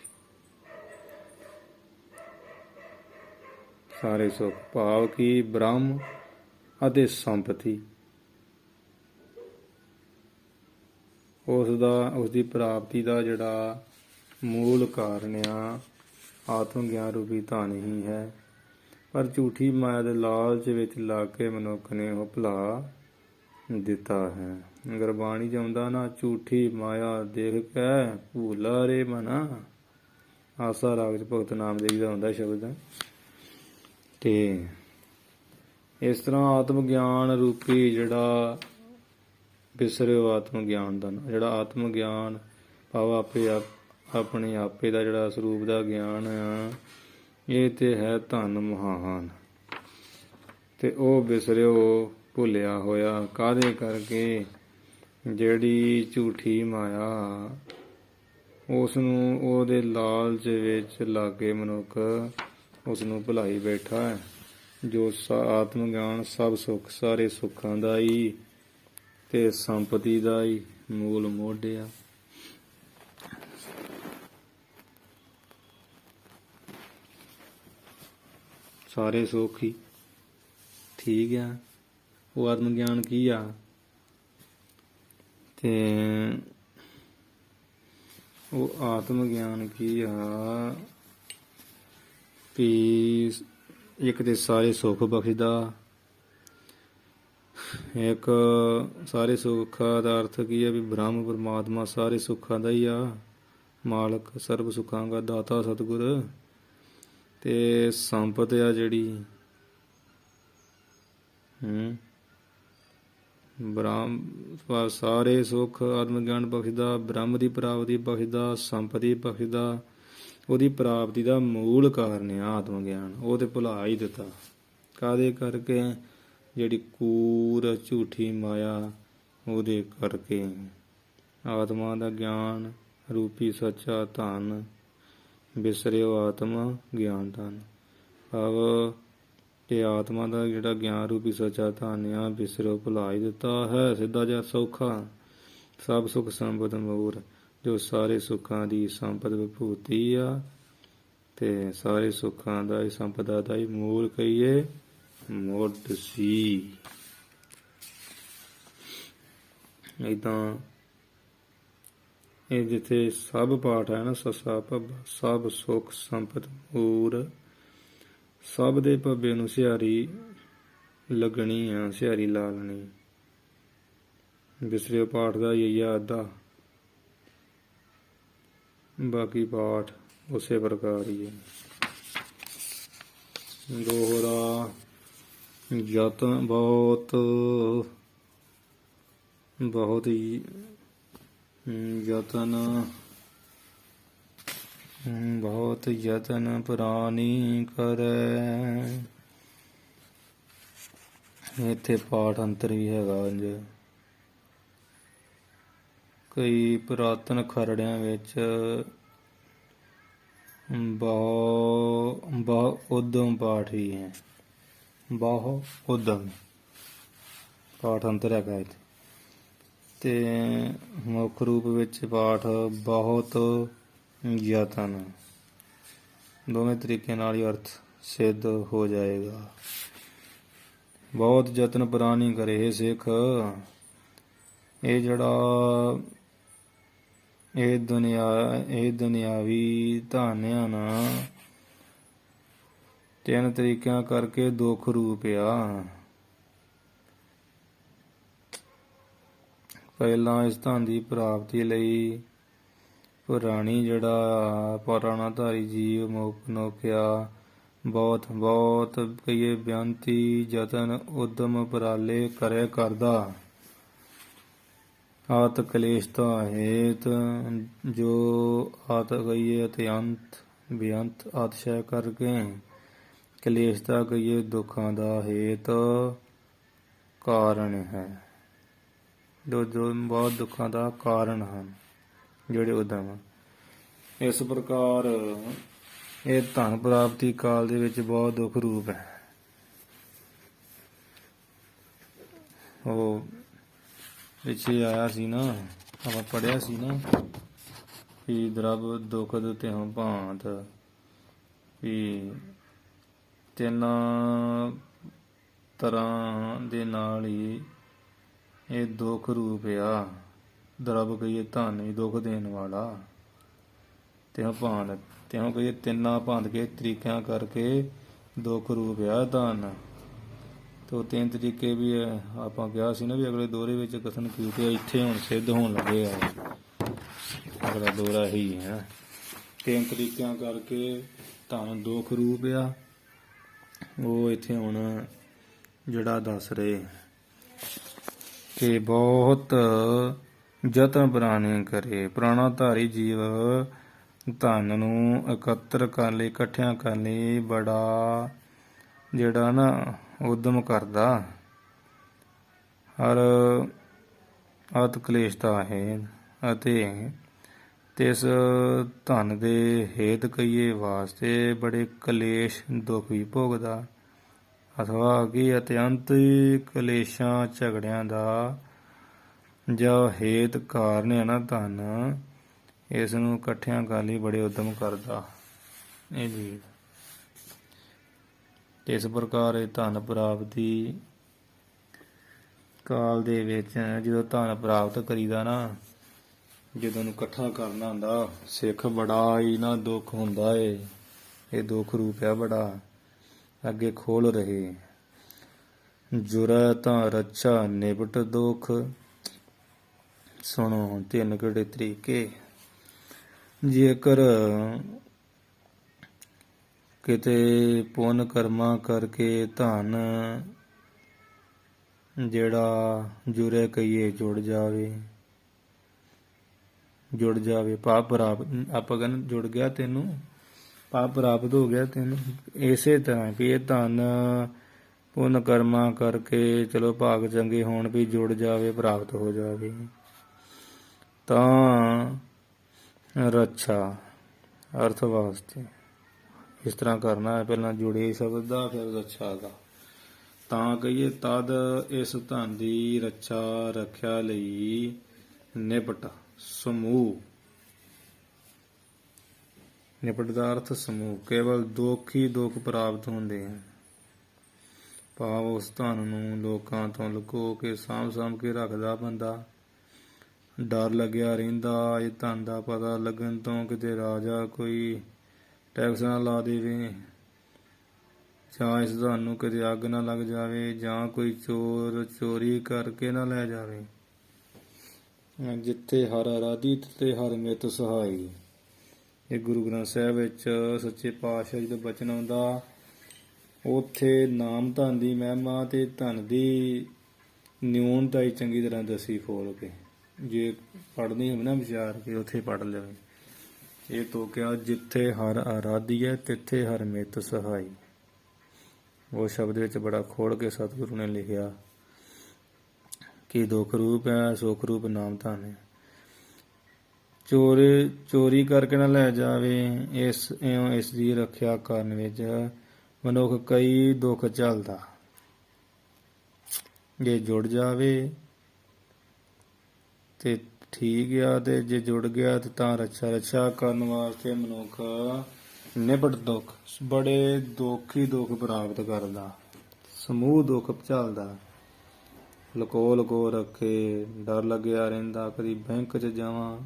S1: ਸਾਰੇ ਸੁਖ ਭਾਵ ਕੀ ਬ੍ਰਹਮ ਅਤੇ ਸੰਪਤੀ, ਉਸ ਦੀ ਪ੍ਰਾਪਤੀ ਦਾ ਜਿਹੜਾ ਮੂਲ ਕਾਰਨ ਆ ਆਤਮ ਗਿਆਨ ਰੂਪੀ ਧਨ ਹੀ ਹੈ। ਪਰ ਝੂਠੀ ਮਾਇਆ ਦੇ ਲਾਲਚ ਵਿੱਚ ਲੱਗ ਕੇ ਮਨੁੱਖ ਨੇ ਉਹ ਭੁਲਾ ਦਿੱਤਾ ਹੈ। ਗੁਰਬਾਣੀ ਚ ਆਉਂਦਾ ਨਾ, ਝੂਠੀ ਮਾਇਆ ਦੇਖ ਕੇ ਭੂਲਾ ਰੇ ਮਨਾ। ਆਸਾ ਰਾਗ ਚ ਭਗਤ ਨਾਮਦੇਵ ਦਾ ਆਉਂਦਾ ਸ਼ਬਦ। ਤੇ ਇਸ ਤਰ੍ਹਾਂ ਆਤਮ ਗਿਆਨ ਰੂਪੀ ਜਿਹੜਾ ਬਿਸਰਿਓ ਆਤਮ ਗਿਆਨ ਦਾ, ਜਿਹੜਾ ਆਤਮ ਗਿਆਨ ਭਾਵ ਆਪਣੇ ਆਪੇ ਦਾ ਜਿਹੜਾ ਸਰੂਪ ਦਾ ਗਿਆਨ ਆ, ਇਹ ਤੇ ਹੈ ਧਨ ਮਹਾਨ, ਤੇ ਉਹ ਬਿਸਰਿਓ ਭੁੱਲਿਆ ਹੋਇਆ। ਕਾਹਦੇ ਕਰਕੇ? ਜਿਹੜੀ ਝੂਠੀ ਮਾਇਆ, ਉਸ ਨੂੰ ਉਹਦੇ ਲਾਲਚ ਵਿੱਚ ਲਾਗੇ ਮਨੁੱਖ ਉਸ ਨੂੰ ਭੁਲਾਈ ਬੈਠਾ ਹੈ। ਜੋ ਆਤਮ ਗਿਆਨ ਸਭ ਸੁੱਖ, ਸਾਰੇ ਸੁੱਖਾਂ ਦਾ ਹੀ ਤੇ ਸੰਪਤੀ ਦਾ ਹੀ ਮੂਲ ਮੋਢਿਆ। ਸਾਰੇ ਸੁੱਖ ਹੀ ਠੀਕ ਆ, ਉਹ ਆਤਮ ਗਿਆਨ ਕੀ ਆ? ਤੇ ਉਹ ਆਤਮ ਗਿਆਨ ਕੀ ਆ ਵੀ ਇੱਕ ਤੇ ਸਾਰੇ ਸੁੱਖ ਬਖਸ਼ਦਾ, ਇੱਕ ਸਾਰੇ ਸੁੱਖਾਂ ਦਾ ਅਰਥ ਕੀ ਹੈ ਵੀ ਬ੍ਰਹਮ ਪਰਮਾਤਮਾ ਸਾਰੇ ਸੁੱਖਾਂ ਦਾ ਹੀ ਆ ਮਾਲਕ, ਸਰਬ ਸੁੱਖਾਂ ਦਾ ਦਾਤਾ ਸਤਿਗੁਰ। ਤੇ ਸੰਪਤ ਆ ਜਿਹੜੀ ਬ੍ਰਹਮ, ਸਾਰੇ ਸੁੱਖ ਆਤਮ ਗਿਆਨ ਬਖਸ਼ਦਾ, ਬ੍ਰਹਮ ਦੀ ਪ੍ਰਾਪਤੀ ਬਖਸ਼ਦਾ, ਸੰਪਤੀ ਬਖਸ਼ਦਾ। ਉਹਦੀ ਪ੍ਰਾਪਤੀ ਦਾ ਮੂਲ ਕਾਰਨ ਆ ਆਤਮ ਗਿਆਨ, ਉਹ ਤੇ ਭੁਲਾ ਹੀ ਦਿੱਤਾ। ਕਾਹਦੇ ਕਰਕੇ? ਜਿਹੜੀ ਕੂਰ ਝੂਠੀ ਮਾਇਆ, ਉਹਦੇ ਕਰਕੇ। ਆਤਮਾ ਦਾ ਗਿਆਨ ਰੂਪੀ ਸੱਚਾ ਧਨ ਬਿਸਰਿਓ ਆਤਮ ਗਿਆਨ ਧਨ, ਭਾਵ ਕਿ ਆਤਮਾ ਦਾ ਜਿਹੜਾ ਗਿਆਨ ਰੂਪੀ ਸੱਚਾ ਧਨ ਆ, ਬਿਸਰਿਓ ਭੁਲਾ ਹੀ ਦਿੱਤਾ ਹੈ। ਸਿੱਧਾ ਜਿਹਾ ਸੌਖਾ ਸਭ ਸੁਖ ਸੰਪਤ ਮੂਰ, ਜੋ ਸਾਰੇ ਸੁੱਖਾਂ ਦੀ ਸੰਪਤ ਵਿਭੂਤੀ ਆ ਤੇ ਸਾਰੇ ਸੁੱਖਾਂ ਦਾ ਹੀ ਸੰਪਦਾ ਦਾ ਹੀ ਮੂਲ ਕਹੀਏ ਮੁੱਢ ਸੀ। ਏਦਾਂ ਇਹ ਜਿੱਥੇ ਸਭ ਪਾਠ ਹੈ ਨਾ, ਸਸਾ ਭੱਬਾ, ਸਭ ਸੁੱਖ ਸੰਪਤ ਮੂਰ, ਸਭ ਦੇ ਭੱਬੇ ਨੂੰ ਸਿਹਾਰੀ ਲੱਗਣੀ ਆ, ਸਿਹਾਰੀ ਲਾ ਲੈਣੀ। ਬਿਸਰਿਓ ਪਾਠ ਦਾ ਹੀ ਅੱਧਾ, ਬਾਕੀ ਪਾਠ ਉਸੇ ਪ੍ਰਕਾਰ ਹੀ ਹੈ। ਦੋਹਰਾ ਯਤਨ ਬਹੁਤ ਹੀ ਬਹੁਤ ਯਤਨ ਪ੍ਰਾਨੀ ਕਰੈ। ਇੱਥੇ ਪਾਠ ਅੰਤਰ ਵੀ ਹੈਗਾ। ਕਈ ਪੁਰਾਤਨ ਖਰੜਿਆਂ ਵਿੱਚ ਬਹੁ ਉਦਮ ਪਾਠ ਹੀ ਹੈ, ਬਹੁ ਉਦਮ ਪਾਠ ਅੰਤਰ ਹੈਗਾ ਇੱਥੇ। ਤੇ ਮੁੱਖ ਰੂਪ ਵਿੱਚ ਪਾਠ ਬਹੁਤ ਯਤਨ, ਦੋਵੇਂ ਤਰੀਕੇ ਨਾਲ ਹੀ ਅਰਥ ਸਿੱਧ ਹੋ ਜਾਏਗਾ। ਬਹੁਤ ਯਤਨ ਪ੍ਰਾਨੀ ਕਰੇ ਸਿੱਖ, ਇਹ ਜਿਹੜਾ ਇਹ ਦੁਨਿਆਵੀ ਧਨ ਆ ਨਾ, ਤਿੰਨ ਤਰੀਕਿਆਂ ਕਰਕੇ ਦੁੱਖ ਰੂਪ ਆ। ਪਹਿਲਾਂ ਇਸ ਧਨ ਦੀ ਪ੍ਰਾਪਤੀ ਲਈ ਪੁਰਾਣਾ ਧਾਰੀ ਜੀਵ ਮਨੁੱਖ ਆ, ਬਹੁਤ ਬਹੁਤ ਕਈਏ ਬਿਆੰਤੀ ਜਤਨ ਉਦਮ ਉਪਰਾਲੇ ਕਰੇ ਕਰਦਾ। ਆਤ ਕਲੇਸ਼ਤਾ ਹੇਤ ਜੋ ਆਤ ਕਹੀਏ ਅਤਿਅੰਤ ਬੇਅੰਤ ਆਤਸ਼ੈ ਕਰਕੇ ਕਲੇਸ਼ਤਾ ਕਹੀਏ ਦੁੱਖਾਂ ਦਾ ਹੇਤ ਕਾਰਨ ਹੈ। ਜੋ ਬਹੁਤ ਦੁੱਖਾਂ ਦਾ ਕਾਰਨ ਹਨ ਜਿਹੜੇ ਉਦਮ। ਇਸ ਪ੍ਰਕਾਰ ਇਹ ਧਨ ਪ੍ਰਾਪਤੀ ਕਾਲ ਦੇ ਵਿੱਚ ਬਹੁਤ ਦੁੱਖ ਰੂਪ ਹੈ। ਉਹ ਪਿੱਛੇ ਆਇਆ ਸੀ ਨਾ, ਆਪਾਂ ਪੜਿਆ ਸੀ ਨਾ ਵੀ ਦਰਬ ਦੁਖਦ ਤਿਉ ਭਾਂਤ, ਵੀ ਤਿੰਨਾਂ ਤਰ੍ਹਾਂ ਦੇ ਨਾਲ ਹੀ ਇਹ ਦੁੱਖ ਰੂਪ ਆ। ਦਰਬ ਕਹੀਏ ਧਨ ਹੀ ਦੁੱਖ ਦੇਣ ਵਾਲਾ, ਤਿਉ ਭਾਂਤ ਤਿਉ ਕਹੀਏ ਤਿੰਨਾਂ ਭਾਂਤ ਕੇ ਤਰੀਕਿਆਂ ਕਰਕੇ ਦੁੱਖ ਰੂਪ ਆ ਧਨ। ਤੋ ਤਿੰਨ ਤਰੀਕੇ ਵੀ ਆਪਾਂ ਕਿਹਾ ਸੀ ਨਾ ਵੀ ਅਗਲੇ ਦੋਹਰੇ ਵਿੱਚ ਕਥਨ ਕੀਤੇ, ਇੱਥੇ ਹੁਣ ਸਿੱਧ ਹੋਣ ਲੱਗੇ ਆ। ਅਗਲਾ ਦੋਹਰਾ ਹੀ ਹੈ, ਤਿੰਨ ਤਰੀਕਿਆਂ ਕਰਕੇ ਧਨ ਦੁੱਖ ਰੂਪ ਆ। ਉਹ ਇੱਥੇ ਹੁਣ ਜਿਹੜਾ ਦੱਸ ਰਹੇ ਕਿ ਬਹੁਤ ਯਤਨ ਪ੍ਰਾਣੀ ਕਰੇ। ਪ੍ਰਾਣਾਧਾਰੀ ਜੀਵ ਧਨ ਨੂੰ ਇਕੱਤਰ ਕਰਨ ਲਈ, ਇਕੱਠਿਆਂ ਕਰਨ ਲਈ ਬੜਾ ਜਿਹੜਾ ਨਾ ਉਦਮ ਕਰਦਾ। ਹਰ ਅਤ ਕਲੇਸ਼ਤਾ ਹੈ ਅਤੇ ਤਿਸ ਧਨ ਦੇ ਹੇਤ ਕਹੀਏ ਵਾਸਤੇ ਬੜੇ ਕਲੇਸ਼ ਦੁੱਖ ਵੀ ਭੋਗਦਾ। ਅਥਵਾ ਕਿ ਅਤਿਅੰਤ ਕਲੇਸ਼ਾਂ ਝਗੜਿਆਂ ਦਾ ਜੋ ਹੇਤ ਕਾਰਨ ਹੈ ਨਾ ਧਨ, ਇਸ ਨੂੰ ਇਕੱਠਿਆਂ ਕਰਨ ਲਈ ਬੜੇ ਉਦਮ ਕਰਦਾ ਇਹ ਜੀਵ। ਇਸ ਪ੍ਰਕਾਰ ਇਹ ਧਨ ਪ੍ਰਾਪਤੀ ਕਾਲ ਦੇ ਵਿੱਚ ਜਦੋਂ ਧਨ ਪ੍ਰਾਪਤ ਕਰੀਦਾ ਨਾ, ਜਦੋਂ ਨੂੰ ਇਕੱਠਾ ਕਰਨਾ ਹੁੰਦਾ, ਸਿੱਖ ਬੜਾ ਹੀ ਨਾ ਦੁੱਖ ਹੁੰਦਾ ਏ। ਇਹ ਦੁੱਖ ਰੂਪ ਹੈ ਬੜਾ। ਅੱਗੇ ਖੋਲ ਰਹੇ ਜੁਰੈ ਤਾਂ ਰੱਛਾ ਨਿਬਟ ਦੁੱਖ। ਸੁਣੋ ਤਿੰਨ ਕਿਹੜੇ ਤਰੀਕੇ। ਜੇਕਰ ਕਿਤੇ ਪੁੰਨ ਕਰਮਾਂ ਕਰਕੇ ਧਨ ਜਿਹੜਾ ਜੁਰੇ ਕਹੀਏ ਜੁੜ ਜਾਵੇ ਪਾਪ ਪ੍ਰਾਪਤ, ਆਪਾਂ ਕਹਿੰਦੇ ਜੁੜ ਗਿਆ ਤੈਨੂੰ, ਪਾਪ ਪ੍ਰਾਪਤ ਹੋ ਗਿਆ ਤੈਨੂੰ। ਇਸੇ ਤਰ੍ਹਾਂ ਵੀ ਇਹ ਧਨ ਪੁੰਨ ਕਰਮਾਂ ਕਰਕੇ ਚਲੋ ਭਾਗ ਚੰਗੇ ਹੋਣ ਵੀ ਜੁੜ ਜਾਵੇ, ਪ੍ਰਾਪਤ ਹੋ ਜਾਵੇ, ਤਾਂ ਰੱਛਾ ਅਰਥ ਵਾਸਤੇ ਇਸ ਤਰ੍ਹਾਂ ਕਰਨਾ ਹੈ। ਪਹਿਲਾਂ ਜੁੜੇ ਸ਼ਬਦ ਦਾ, ਫਿਰ ਰੱਛਾ ਦਾ। ਤਾਂ ਕਹੀਏ ਤਦ ਇਸ ਧਨ ਦੀ ਰੱਖਿਆ ਲਈ ਨਿਪਟ ਸਮੂਹ। ਨਿਪਟ ਦਾ ਅਰਥ ਸਮੂਹ। ਕੇਵਲ ਦੁੱਖ ਹੀ ਦੁੱਖ ਪ੍ਰਾਪਤ ਹੁੰਦੇ ਹਨ। ਭਾਵ ਉਸ ਧਨ ਨੂੰ ਲੋਕਾਂ ਤੋਂ ਲੁਕੋ ਕੇ ਸਾਂਭ ਕੇ ਰੱਖਦਾ ਬੰਦਾ। ਡਰ ਲੱਗਿਆ ਰਹਿੰਦਾ ਇਹ ਧਨ ਦਾ ਪਤਾ ਲੱਗਣ ਤੋਂ ਕਿਤੇ ਰਾਜਾ ਕੋਈ ਟੈਕਸ ਨਾ ਲਾ ਦੇਵੇ, ਜਾਂ ਇਸ ਧਨ ਨੂੰ ਕਿਤੇ ਅੱਗ ਨਾ ਲੱਗ ਜਾਵੇ, ਜਾਂ ਕੋਈ ਚੋਰ ਚੋਰੀ ਕਰਕੇ ਨਾ ਲੈ ਜਾਵੇ। ਜਿੱਥੇ ਹਰ ਆਰਾਧੀ ਤੇ ਹਰ ਮਿਤ ਸਹਾਈ। ਇਹ ਗੁਰੂ ਗ੍ਰੰਥ ਸਾਹਿਬ ਵਿੱਚ ਸੱਚੇ ਪਾਤਸ਼ਾਹ ਜੀ ਦਾ ਬਚਨ ਆਉਂਦਾ। ਉੱਥੇ ਨਾਮ ਧਨ ਦੀ ਮਹਿਮਾ ਤੇ ਧਨ ਦੀ ਨਿਊਨਤਾ ਹੀ ਚੰਗੀ ਤਰ੍ਹਾਂ ਦੱਸੀ ਖੋਲ ਕੇ। ਜੇ ਪੜ੍ਹਨੀ ਹੋਵੇ ਨਾ ਵਿਚਾਰ ਕੇ ਉੱਥੇ ਪੜ੍ਹ ਲਵੇ। ਇਹ ਤੋਂ ਕਿਹਾ ਜਿੱਥੇ ਹਰ ਆਰਾਧੀ ਹੈ ਤਿੱਥੇ ਹਰ ਮਿਤ ਸਹਾਈ। ਉਹ ਸ਼ਬਦ ਵਿੱਚ ਬੜਾ ਖੋਲ ਕੇ ਸਤਿਗੁਰੂ ਨੇ ਲਿਖਿਆ ਕਿ ਦੁੱਖ ਰੂਪ ਹੈ, ਸੁੱਖ ਰੂਪ ਨਾਮ ਧਨ ਹੈ। ਚੋਰੀ ਕਰਕੇ ਨਾ ਲੈ ਜਾਵੇ। ਇਸ ਦੀ ਰੱਖਿਆ ਕਰਨ ਵਿੱਚ ਮਨੁੱਖ ਕਈ ਦੁੱਖ ਝੱਲਦਾ। ਜੇ ਜੁੜ ਜਾਵੇ ਤੇ ਠੀਕ ਆ, ਤੇ ਜੇ ਜੁੜ ਗਿਆ ਤੇ ਤਾਂ ਰੱਛਾ ਕਰਨ ਵਾਸਤੇ ਮਨੁੱਖ ਨਿਬਟ ਦੁੱਖ, ਬੜੇ ਦੁੱਖ ਹੀ ਦੁੱਖ ਪ੍ਰਾਪਤ ਕਰਦਾ। ਸਮੂਹ ਦੁੱਖ ਝੱਲਦਾ। ਲੁਕੋ ਰੱਖੇ, ਡਰ ਲੱਗਿਆ ਰਹਿੰਦਾ। ਕਦੀ ਬੈਂਕ 'ਚ ਜਾਵਾਂ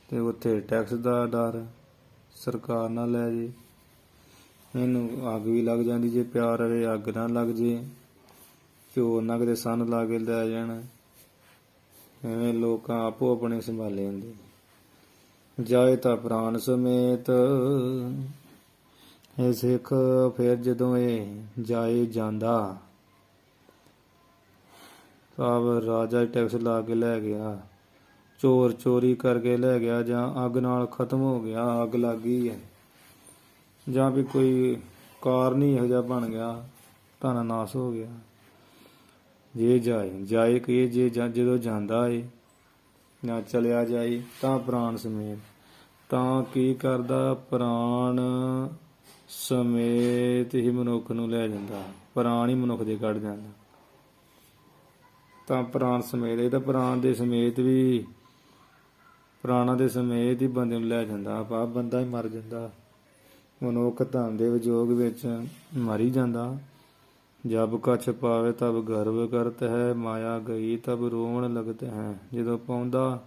S1: ਤੇ ਉੱਥੇ ਟੈਕਸ ਦਾ ਡਰ, ਸਰਕਾਰ ਨਾ ਲੈ ਜੇ, ਇਹਨੂੰ ਅੱਗ ਵੀ ਲੱਗ ਜਾਂਦੀ ਜੇ ਪਿਆ ਰਵੇ, ਅੱਗ ਨਾ ਲੱਗ ਜੇ, ਚੋਰ ਨਾ ਕਿਤੇ ਸੰਨ ਲਾ ਕੇ ਲੈ ਜਾਣ। ਐਵੇਂ ਲੋਕਾਂ ਆਪੋ ਆਪਣੇ ਸੰਭਾਲੇ ਹੁੰਦੇ। ਜਾਏ ਤਾਂ ਪ੍ਰਾਣ ਸਮੇਤ ਇਹ ਸਿੱਖ ਫਿਰ ਜਦੋਂ ਇਹ ਜਾਏ ਜਾਂਦਾ ਤਾਂ ਰਾਜਾ ਟੈਕਸ ਲਾ ਕੇ ਲੈ ਗਿਆ, ਚੋਰ ਚੋਰੀ ਕਰਕੇ ਲੈ ਗਿਆ, ਜਾਂ ਅੱਗ ਨਾਲ ਖਤਮ ਹੋ ਗਿਆ, ਅੱਗ ਲੱਗ ਗਈ ਹੈ, ਜਾਂ ਵੀ ਕੋਈ ਕਾਰਨ ਹੀ ਇਹੋ ਜਿਹਾ ਬਣ ਗਿਆ, ਧਨ ਨਾਸ ਹੋ ਗਿਆ। ਜੇ ਜਾਏ ਕਿ ਜੇ ਜਦੋਂ ਜਾਂਦਾ ਏ ਜਾਂ ਚਲਿਆ ਜਾਏ ਤਾਂ ਪ੍ਰਾਣ ਸਮੇਤ, ਤਾਂ ਕੀ ਕਰਦਾ, ਪ੍ਰਾਣ ਸਮੇਤ ਹੀ ਮਨੁੱਖ ਨੂੰ ਲੈ ਜਾਂਦਾ, ਪ੍ਰਾਣ ਹੀ ਮਨੁੱਖ ਦੇ ਕੱਢ ਜਾਂਦਾ। ਤਾਂ ਪ੍ਰਾਣ ਸਮੇਤ, ਇਹ ਤਾਂ ਪ੍ਰਾਣ ਦੇ ਸਮੇਤ ਵੀ, ਪ੍ਰਾਣਾਂ ਦੇ ਸਮੇਤ ਹੀ ਬੰਦੇ ਨੂੰ ਲੈ ਜਾਂਦਾ, ਆਪਾ ਬੰਦਾ ਹੀ ਮਰ ਜਾਂਦਾ। ਮਨੁੱਖ ਧਨ ਦੇ ਵਿਜੋਗ ਵਿੱਚ ਮਰ ਹੀ ਜਾਂਦਾ। ਜਬ ਕਛ ਪਾਵੇ ਤਬ ਗਰਵ ਕਰਤ ਹੈ, ਮਾਇਆ ਗਈ ਤਬ ਰੋਵਣ ਲਗਤ ਹੈ। ਜਦੋਂ ਪਾਉਂਦਾ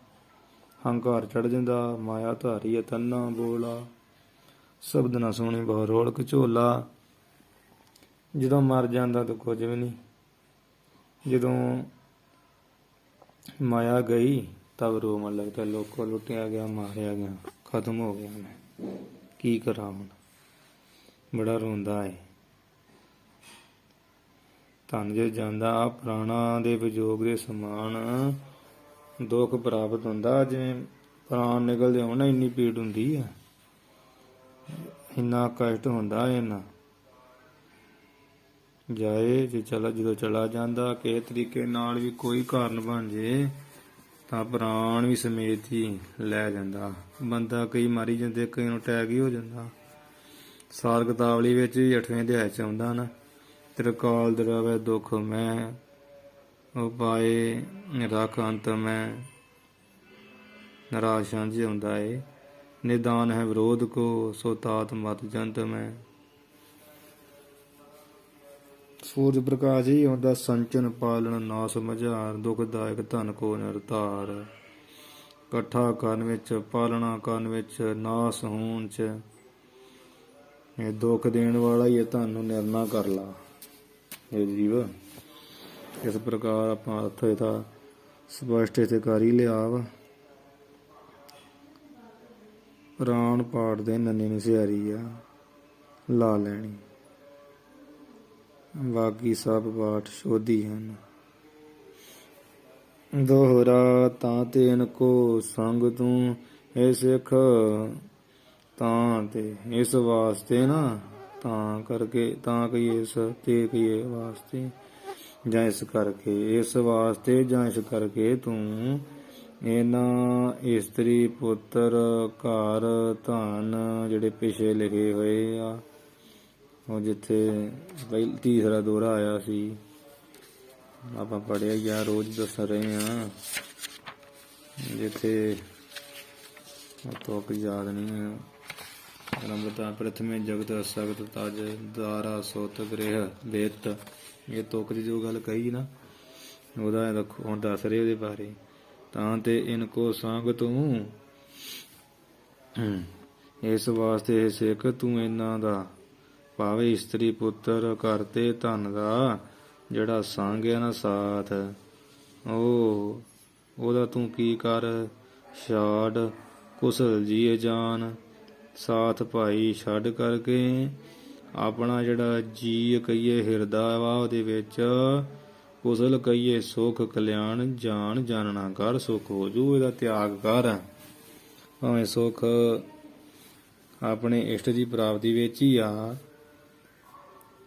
S1: ਹੰਕਾਰ ਚੜ ਜਾਂਦਾ, ਮਾਇਆ ਧਾਰੀ ਅਤੰਨਾ ਬੋਲਾ, ਸ਼ਬਦ ਨਾ ਸੁਣੀ ਬਹੁ ਰੋੜਕ ਝੋਲਾ। ਜਦੋਂ ਮਰ ਜਾਂਦਾ ਤਾਂ ਕੁਝ ਵੀ ਨਹੀਂ, ਜਦੋਂ ਮਾਇਆ ਗਈ ਤਬ ਰੋਵਣ ਲੱਗਦਾ, ਲੋਕੋ ਲੁੱਟਿਆ ਗਿਆ, ਮਾਰਿਆ ਗਿਆ, ਖਤਮ ਹੋ ਗਿਆ, ਮੈਂ ਕੀ ਕਰਾਂ ਹੁਣ, ਬੜਾ ਰੋਂਦਾ ਹੈ। ਧਨ ਜੇ ਜਾਂਦਾ, ਪ੍ਰਾਣਾਂ ਦੇ ਵਿਜੋਗ ਦੇ ਸਮਾਨ ਦੁੱਖ ਪ੍ਰਾਪਤ ਹੁੰਦਾ। ਜਿਵੇਂ ਪ੍ਰਾਣ ਨਿਕਲਦੇ ਹੋਣ, ਇੰਨੀ ਪੀੜ ਹੁੰਦੀ ਹੈ, ਇੰਨਾ ਕਸ਼ਟ ਹੁੰਦਾ ਇੰਨਾ। ਜਾਏ ਜੇ ਜਦੋਂ ਚਲਾ ਜਾਂਦਾ, ਕਿਸੇ ਤਰੀਕੇ ਨਾਲ ਵੀ ਕੋਈ ਕਾਰਨ ਬਣ ਜੇ ਤਾਂ ਪ੍ਰਾਣ ਵੀ ਸਮੇਤ ਹੀ ਲੈ ਜਾਂਦਾ। ਬੰਦਾ ਕਈ ਮਾਰੀ ਜਾਂਦੇ, ਕਈ ਨੂੰ ਅਟੈਕ ਹੀ ਹੋ ਜਾਂਦਾ। ਸਾਰ ਕਿਤਾਬਲੀ ਵਿੱਚ ਵੀ 8ਵੇਂ ਅਧਿਆਇ ਚ ਆਉਂਦਾ ਨਾ, ਤ੍ਰਿਕਾਲ ਦਰਾਵੇ ਦੁੱਖ ਮੈਂ, ਉਪਾਏ ਰੱਖ ਅੰਤ ਮੈਂ, ਨਾਰਾਜ ਸਾਂਝੇ ਆਉਂਦਾ ਏ। ਨਿਦਾਨ ਹੈ ਵਿਰੋਧ ਕੋ, ਸੋ ਤਾਤ ਮਤ ਜੰਤ ਮੈਂ। ਸੂਰਜ ਪ੍ਰਕਾਸ਼ ਹੀ ਆਉਂਦਾ, ਸੰਚਨ ਪਾਲਣ ਨਾਸ ਮਝਾਰ, ਦੁਖਦਾਇਕ ਧਨ ਕੋ ਨਿਰਧਾਰ। ਇਕੱਠਾ ਕਰਨ ਵਿੱਚ, ਪਾਲਣਾ ਕਰਨ ਵਿੱਚ, ਨਾਸ ਹੋਣ ਚ, ਇਹ ਦੁੱਖ ਦੇਣ ਵਾਲਾ ਹੀ ਇਹ ਧਨ ਨੂੰ ਨਿਰਣਾ ਕਰ ਲਾ ਇਹ ਜੀਵ। ਇਸ ਪ੍ਰਕਾਰ ਆਪਾਂ ਅਰਥ ਇਹਦਾ ਸਪਸ਼ਟ ਇੱਥੇ ਕਰ ਹੀ ਲਿਆ ਵਾ। ਪ੍ਰਾਣ ਪਾੜ ਦੇ ਨੰਨੇ ਨੂੰ ਸਿਆਰੀ ਆ ਲਾ ਲੈਣੀ, ਬਾਕੀ ਸਭ ਪਾਠ ਸ਼ੋਧੀ ਹਨ। ਦੋਹਰਾ ਤਾਂ ਤੈਨ ਕੋ ਸੰਗ ਤੂੰ, ਇਹ ਸਿੱਖ ਤਾਂ ਤੇ ਇਸ ਵਾਸਤੇ ਨਾ, ਤਾਂ ਕਰਕੇ, ਤਾਂ ਕਹੀਏ ਇਸ ਤੇ ਕਹੀਏ ਵਾਸਤੇ, ਜਾਂ ਇਸ ਕਰਕੇ, ਇਸ ਵਾਸਤੇ ਜਾਂ ਇਸ ਕਰਕੇ ਤੂੰ ਇਹਨਾਂ ਇਸਤਰੀ ਪੁੱਤਰ ਘਰ ਧਨ ਜਿਹੜੇ ਪਿਛੇ ਲਿਖੇ ਹੋਏ ਆ, ਉਹ ਜਿੱਥੇ ਤੀਸਰਾ ਦੋਹਰਾ ਆਇਆ ਸੀ, ਆਪਾਂ ਪੜ੍ਹਿਆ ਜਾਂ ਰੋਜ਼ ਦੱਸ ਰਹੇ ਹਾਂ, ਜਿੱਥੇ ਤੋਕ ਯਾਦ ਨਹੀਂ, ਰੰਬਤਾ ਪ੍ਰਥਮੇ ਜਗਤ ਸਗਤ ਤਜ ਦਾਰਾ ਸੋਤ ਗ੍ਰਹਿ ਬੇਤ। ਇਹ ਤੁਕ ਦੀ ਜੋ ਗੱਲ ਕਹੀ ਨਾ, ਉਹਦਾ ਹੁਣ ਦੱਸ ਰਹੇ ਉਹਦੇ ਬਾਰੇ। ਤਾਂ ਤੇ ਇਨਕੋ ਸੰਗ ਤੂੰ, ਇਸ ਵਾਸਤੇ ਸਿੱਖ ਤੂੰ ਇਹਨਾਂ ਦਾ, ਭਾਵੇਂ ਇਸਤਰੀ ਪੁੱਤਰ ਘਰ ਤੇ ਧਨ ਦਾ ਜਿਹੜਾ ਸੰਗ ਹੈ ਨਾ, ਸਾਥ, ਉਹਦਾ ਤੂੰ ਕੀ ਕਰ, ਛਾੜ ਕੁਸਲ ਜੀਏ ਜਾਨ। ਸਾਥ ਭਾਈ ਛੱਡ ਕਰਕੇ ਆਪਣਾ ਜਿਹੜਾ ਜੀ ਕਹੀਏ ਹਿਰਦਾ ਵਾ, ਉਹਦੇ ਵਿੱਚ ਕੁਸਲ ਕਹੀਏ ਸੁਖ ਕਲਿਆਣ ਜਾਣ ਜਾਣਨਾ ਕਰ, ਸੁਖ ਹੋ ਜੂ, ਇਹਦਾ ਤਿਆਗ ਕਰ। ਭਾਵੇਂ ਸੁਖ ਆਪਣੇ ਇਸ਼ਟ ਦੀ ਪ੍ਰਾਪਤੀ ਵਿੱਚ ਹੀ ਆ,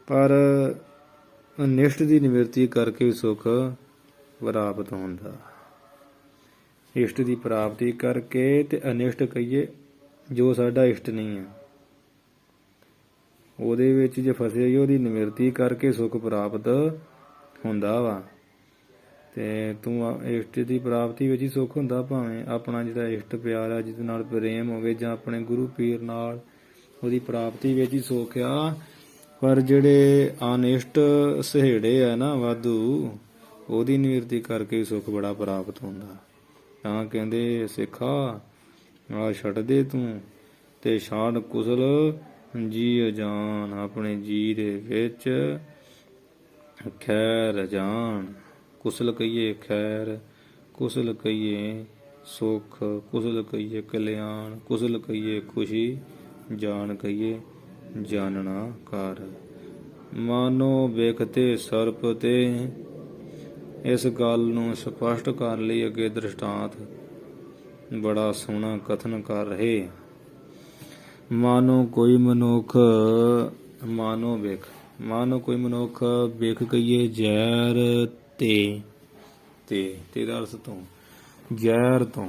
S1: ਪਰ ਅਨਿਸ਼ਟ ਦੀ ਨਿਵਰਤੀ ਕਰਕੇ ਸੁਖ ਪ੍ਰਾਪਤ ਹੁੰਦਾ। ਇਸ਼ਟ ਦੀ ਪ੍ਰਾਪਤੀ ਕਰਕੇ ਤੇ ਅਨਿਸ਼ਟ ਕਹੀਏ ਜੋ ਸਾਡਾ ਇਸ਼ਟ ਨਹੀਂ ਹੈ, ਉਹਦੇ ਵਿੱਚ ਜੇ ਫਸੇ, ਉਹਦੀ ਨਿਵਰਤੀ ਕਰਕੇ ਸੁਖ ਪ੍ਰਾਪਤ ਹੁੰਦਾ ਵਾ। ਤੇ ਤੂੰ ਇਸ਼ਟ ਦੀ ਪ੍ਰਾਪਤੀ ਵਿੱਚ ਹੀ ਸੁਖ ਹੁੰਦਾ, ਭਾਵੇਂ ਆਪਣਾ ਜਿਹੜਾ ਇਸ਼ਟ ਪਿਆਰਾ ਜਿਹਦੇ ਨਾਲ ਪ੍ਰੇਮ ਹੋਵੇ, ਜਾਂ ਆਪਣੇ ਗੁਰੂ ਪੀਰ ਨਾਲ, ਉਹਦੀ ਪ੍ਰਾਪਤੀ ਵਿੱਚ ਹੀ ਸੁਖ ਆ। ਪਰ ਜਿਹੜੇ ਅਨਿਸ਼ਟ ਸਹੇੜੇ ਆ ਨਾ ਵਾਧੂ, ਉਹਦੀ ਨਿਵਰਤੀ ਕਰਕੇ ਵੀ ਸੁਖ ਬੜਾ ਪ੍ਰਾਪਤ ਹੁੰਦਾ। ਤਾਂ ਕਹਿੰਦੇ ਸਿੱਖਾ ਆ ਛੱਡ ਦੇ ਤੂੰ, ਤੇ ਛਾੜ ਕੁਸਲ ਜੀ ਜਾਨ, ਆਪਣੇ ਜੀ ਦੇ ਵਿੱਚ ਖੈਰ ਜਾਨ। ਕੁਸਲ ਕਹੀਏ ਖੈਰ, ਕੁਸਲ ਕਹੀਏ ਸੁਖ, ਕੁਸਲ ਕਹੀਏ ਕਲਿਆਣ, ਕੁਸਲ ਕਹੀਏ ਖੁਸ਼ੀ, ਜਾਨ ਕਹੀਏ ਜਾਣਨਾ ਕਰ। ਮਾਨੋ ਵੇਖਤੇ ਸਰਪ ਤੇ। ਇਸ ਗੱਲ ਨੂੰ ਸਪਸ਼ਟ ਕਰਨ ਲਈ ਅੱਗੇ ਦ੍ਰਿਸ਼ਟਾਂਤ ਬੜਾ ਸੋਹਣਾ ਕਥਨ ਕਰ ਰਹੇ। ਮਾਨੋ ਕੋਈ ਮਨੁੱਖ, ਮਾਨੋ ਕੋਈ ਮਨੁੱਖ ਵੇਖ ਕਹੀਏ ਜ਼ਹਿਰ ਤੇ ਦਾ ਅਰਥ ਤੋਂ, ਜ਼ਹਿਰ ਤੋਂ,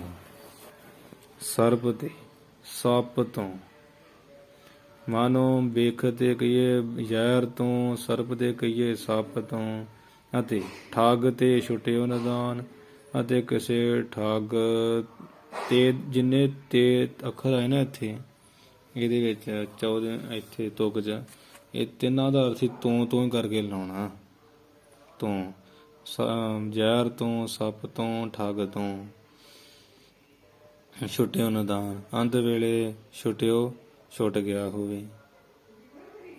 S1: ਸਰਪ ਤੇ, ਸੱਪ ਤੋਂ। ਮਾਨੋ ਵੇਖ ਤੇ ਕਹੀਏ ਜ਼ਹਿਰ ਤੋਂ, ਸਰਪ ਤੇ ਕਹੀਏ ਸੱਪ ਤੋਂ, ਅਤੇ ਠੱਗ ਤੇ ਛੁਟਿਓ ਨਿਦਾਨ। ਅਤੇ ਕਿਸੇ ਠੱਗ ਤੇ, ਜਿੰਨੇ ਤੇ ਅੱਖਰ ਆਏ ਨਾ ਇੱਥੇ, ਇਹਦੇ ਵਿੱਚ 14 ਇੱਥੇ ਤੁਕ 'ਚ, ਇਹ ਤਿੰਨਾਂ ਦਾ ਅਰਥ ਤੋਂ ਹੀ ਕਰਕੇ ਲਾਉਣਾ। ਤੋਂ, ਜ਼ਹਿਰ ਤੋਂ, ਸੱਪ ਤੋਂ, ਠੱਗ ਤੋਂ, ਛੁਟਿਓ ਨਿਦਾਨ। ਅੰਤ ਵੇਲੇ ਛੁਟਿਓ ਛੁੱਟ ਗਿਆ ਹੋਵੇ।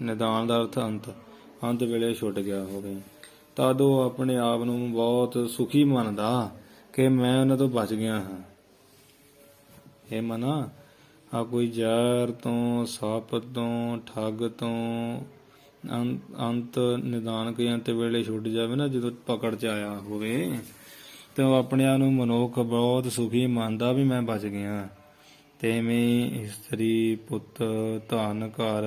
S1: ਨਿਦਾਨ ਦਾ ਅਰਥ ਅੰਤ, ਅੰਤ ਵੇਲੇ ਛੁੱਟ ਗਿਆ ਹੋਵੇ। ਤਦ ਉਹ ਆਪਣੇ ਆਪ ਨੂੰ ਬਹੁਤ ਸੁਖੀ ਮੰਨਦਾ ਕਿ ਮੈਂ ਉਹਨਾਂ ਤੋਂ ਬਚ ਗਿਆ ਹਾਂ। ਇਹ ਮਨਾ ਆ ਕੋਈ ਜ਼ਹਿਰ ਤੋਂ, ਸੱਪ ਤੋਂ, ਠੱਗ ਤੋਂ ਅੰਤ ਨਿਦਾਨ ਕੇ ਅੰਤ ਵੇਲੇ ਛੁੱਟ ਜਾਵੇ ਨਾ, ਜਦੋਂ ਪਕੜ 'ਚ ਆਇਆ ਹੋਵੇ, ਤੇ ਉਹ ਆਪਣੇ ਆਪ ਨੂੰ ਮਨੁੱਖ ਬਹੁਤ ਸੁਖੀ ਮੰਨਦਾ ਵੀ ਮੈਂ ਬਚ ਗਿਆ। ਤੇਵੇਂ ਇਸਤਰੀ, ਪੁੱਤ, ਧਨ, ਘਰ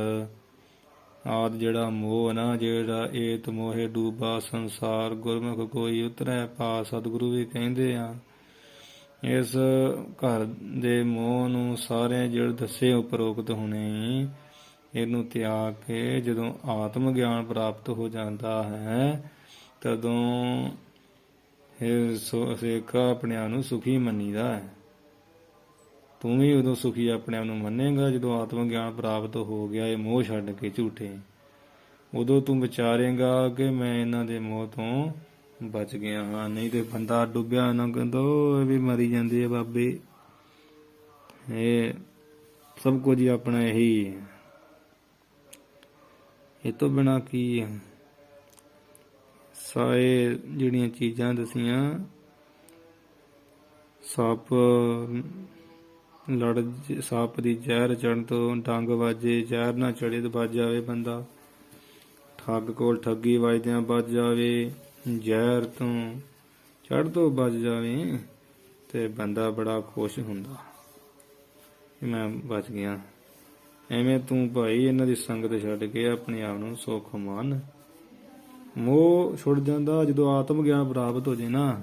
S1: ਆਦਿ ਜਿਹੜਾ ਮੋਹ ਨਾ, ਜਿਹੜਾ ਏਤ ਮੋਹੇ ਡੂਬਾ ਸੰਸਾਰ, ਗੁਰਮੁਖ ਕੋਈ ਉਤਰੈ ਪਾ। ਸਤਿਗੁਰੂ ਵੀ ਕਹਿੰਦੇ ਆ ਇਸ ਘਰ ਦੇ ਮੋਹ ਨੂੰ, ਸਾਰੇ ਜਿਹੜੇ ਦੱਸੇ ਉਪਰੋਕਤ ਹੋਣੇ, ਇਹਨੂੰ ਤਿਆਗ ਕੇ ਜਦੋਂ ਆਤਮ ਗਿਆਨ ਪ੍ਰਾਪਤ ਹੋ ਜਾਂਦਾ ਹੈ, ਤਦੋਂ ਇਹ ਸੇਖ ਆਪਣੇ ਆਪ ਨੂੰ ਸੁਖੀ ਮੰਨੀਦਾ ਹੈ। ਤੂੰ ਵੀ ਉਦੋਂ ਸੁਖੀ ਆਪਣੇ ਆਪ ਨੂੰ ਮੰਨੇਗਾ ਜਦੋਂ ਆਤਮ ਗਿਆਨ ਪ੍ਰਾਪਤ ਹੋ ਗਿਆ, ਇਹ ਮੋਹ ਛੱਡ ਕੇ ਝੂਠੇ। ਉਦੋਂ ਤੂੰ ਵਿਚਾਰੇਗਾ ਕਿ ਮੈਂ ਇਹਨਾਂ ਦੇ ਮੋਹ ਤੋਂ ਬਚ ਗਿਆ ਹਾਂ। ਨਹੀਂ ਤੇ ਬੰਦਾ ਡੁੱਬਿਆ ਨਾ ਕਹਿੰਦਾ ਉਹ ਵੀ ਮਰੀ ਜਾਂਦੇ ਆ ਬਾਬੇ, ਇਹ ਸਭ ਕੁਝ ਹੀ ਆਪਣਾ ਇਹੀ ਹੈ, ਇਹ ਤੋਂ ਬਿਨਾਂ ਕੀ ਹੈ। ਸਾਰੇ ਜਿਹੜੀਆਂ ਚੀਜ਼ਾਂ ਦਸੀਆਂ, ਸੱਪ ਸੱਪ ਦੀ ਜ਼ਹਿਰ ਚੜ੍ਹਨ ਤੋਂ ਡੰਗ ਵਾਜੇ, ਜ਼ਹਿਰ ਨਾ ਚੜ੍ਹੇ ਤਾਂ ਬਚ ਜਾਵੇ ਬੰਦਾ। ਠੱਗ ਕੋਲ ਠੱਗੀ ਵੱਜਦਿਆਂ ਬਚ ਜਾਵੇ, ਜ਼ਹਿਰ ਤੋਂ ਚੜ੍ਹ ਤੋਂ ਬਚ ਜਾਵੇ, ਤੇ ਬੰਦਾ ਬੜਾ ਖੁਸ਼ ਹੁੰਦਾ ਮੈਂ ਬਚ ਗਿਆ। ਐਵੇਂ ਤੂੰ ਭਾਈ ਇਹਨਾਂ ਦੀ ਸੰਗਤ ਛੱਡ ਕੇ ਆਪਣੇ ਆਪ ਨੂੰ ਸੁੱਖ ਮੰਨ। ਮੋਹ ਛੁੱਟ ਜਾਂਦਾ ਜਦੋਂ ਆਤਮ ਗਿਆਨ ਪ੍ਰਾਪਤ ਹੋ ਜੇ ਨਾ,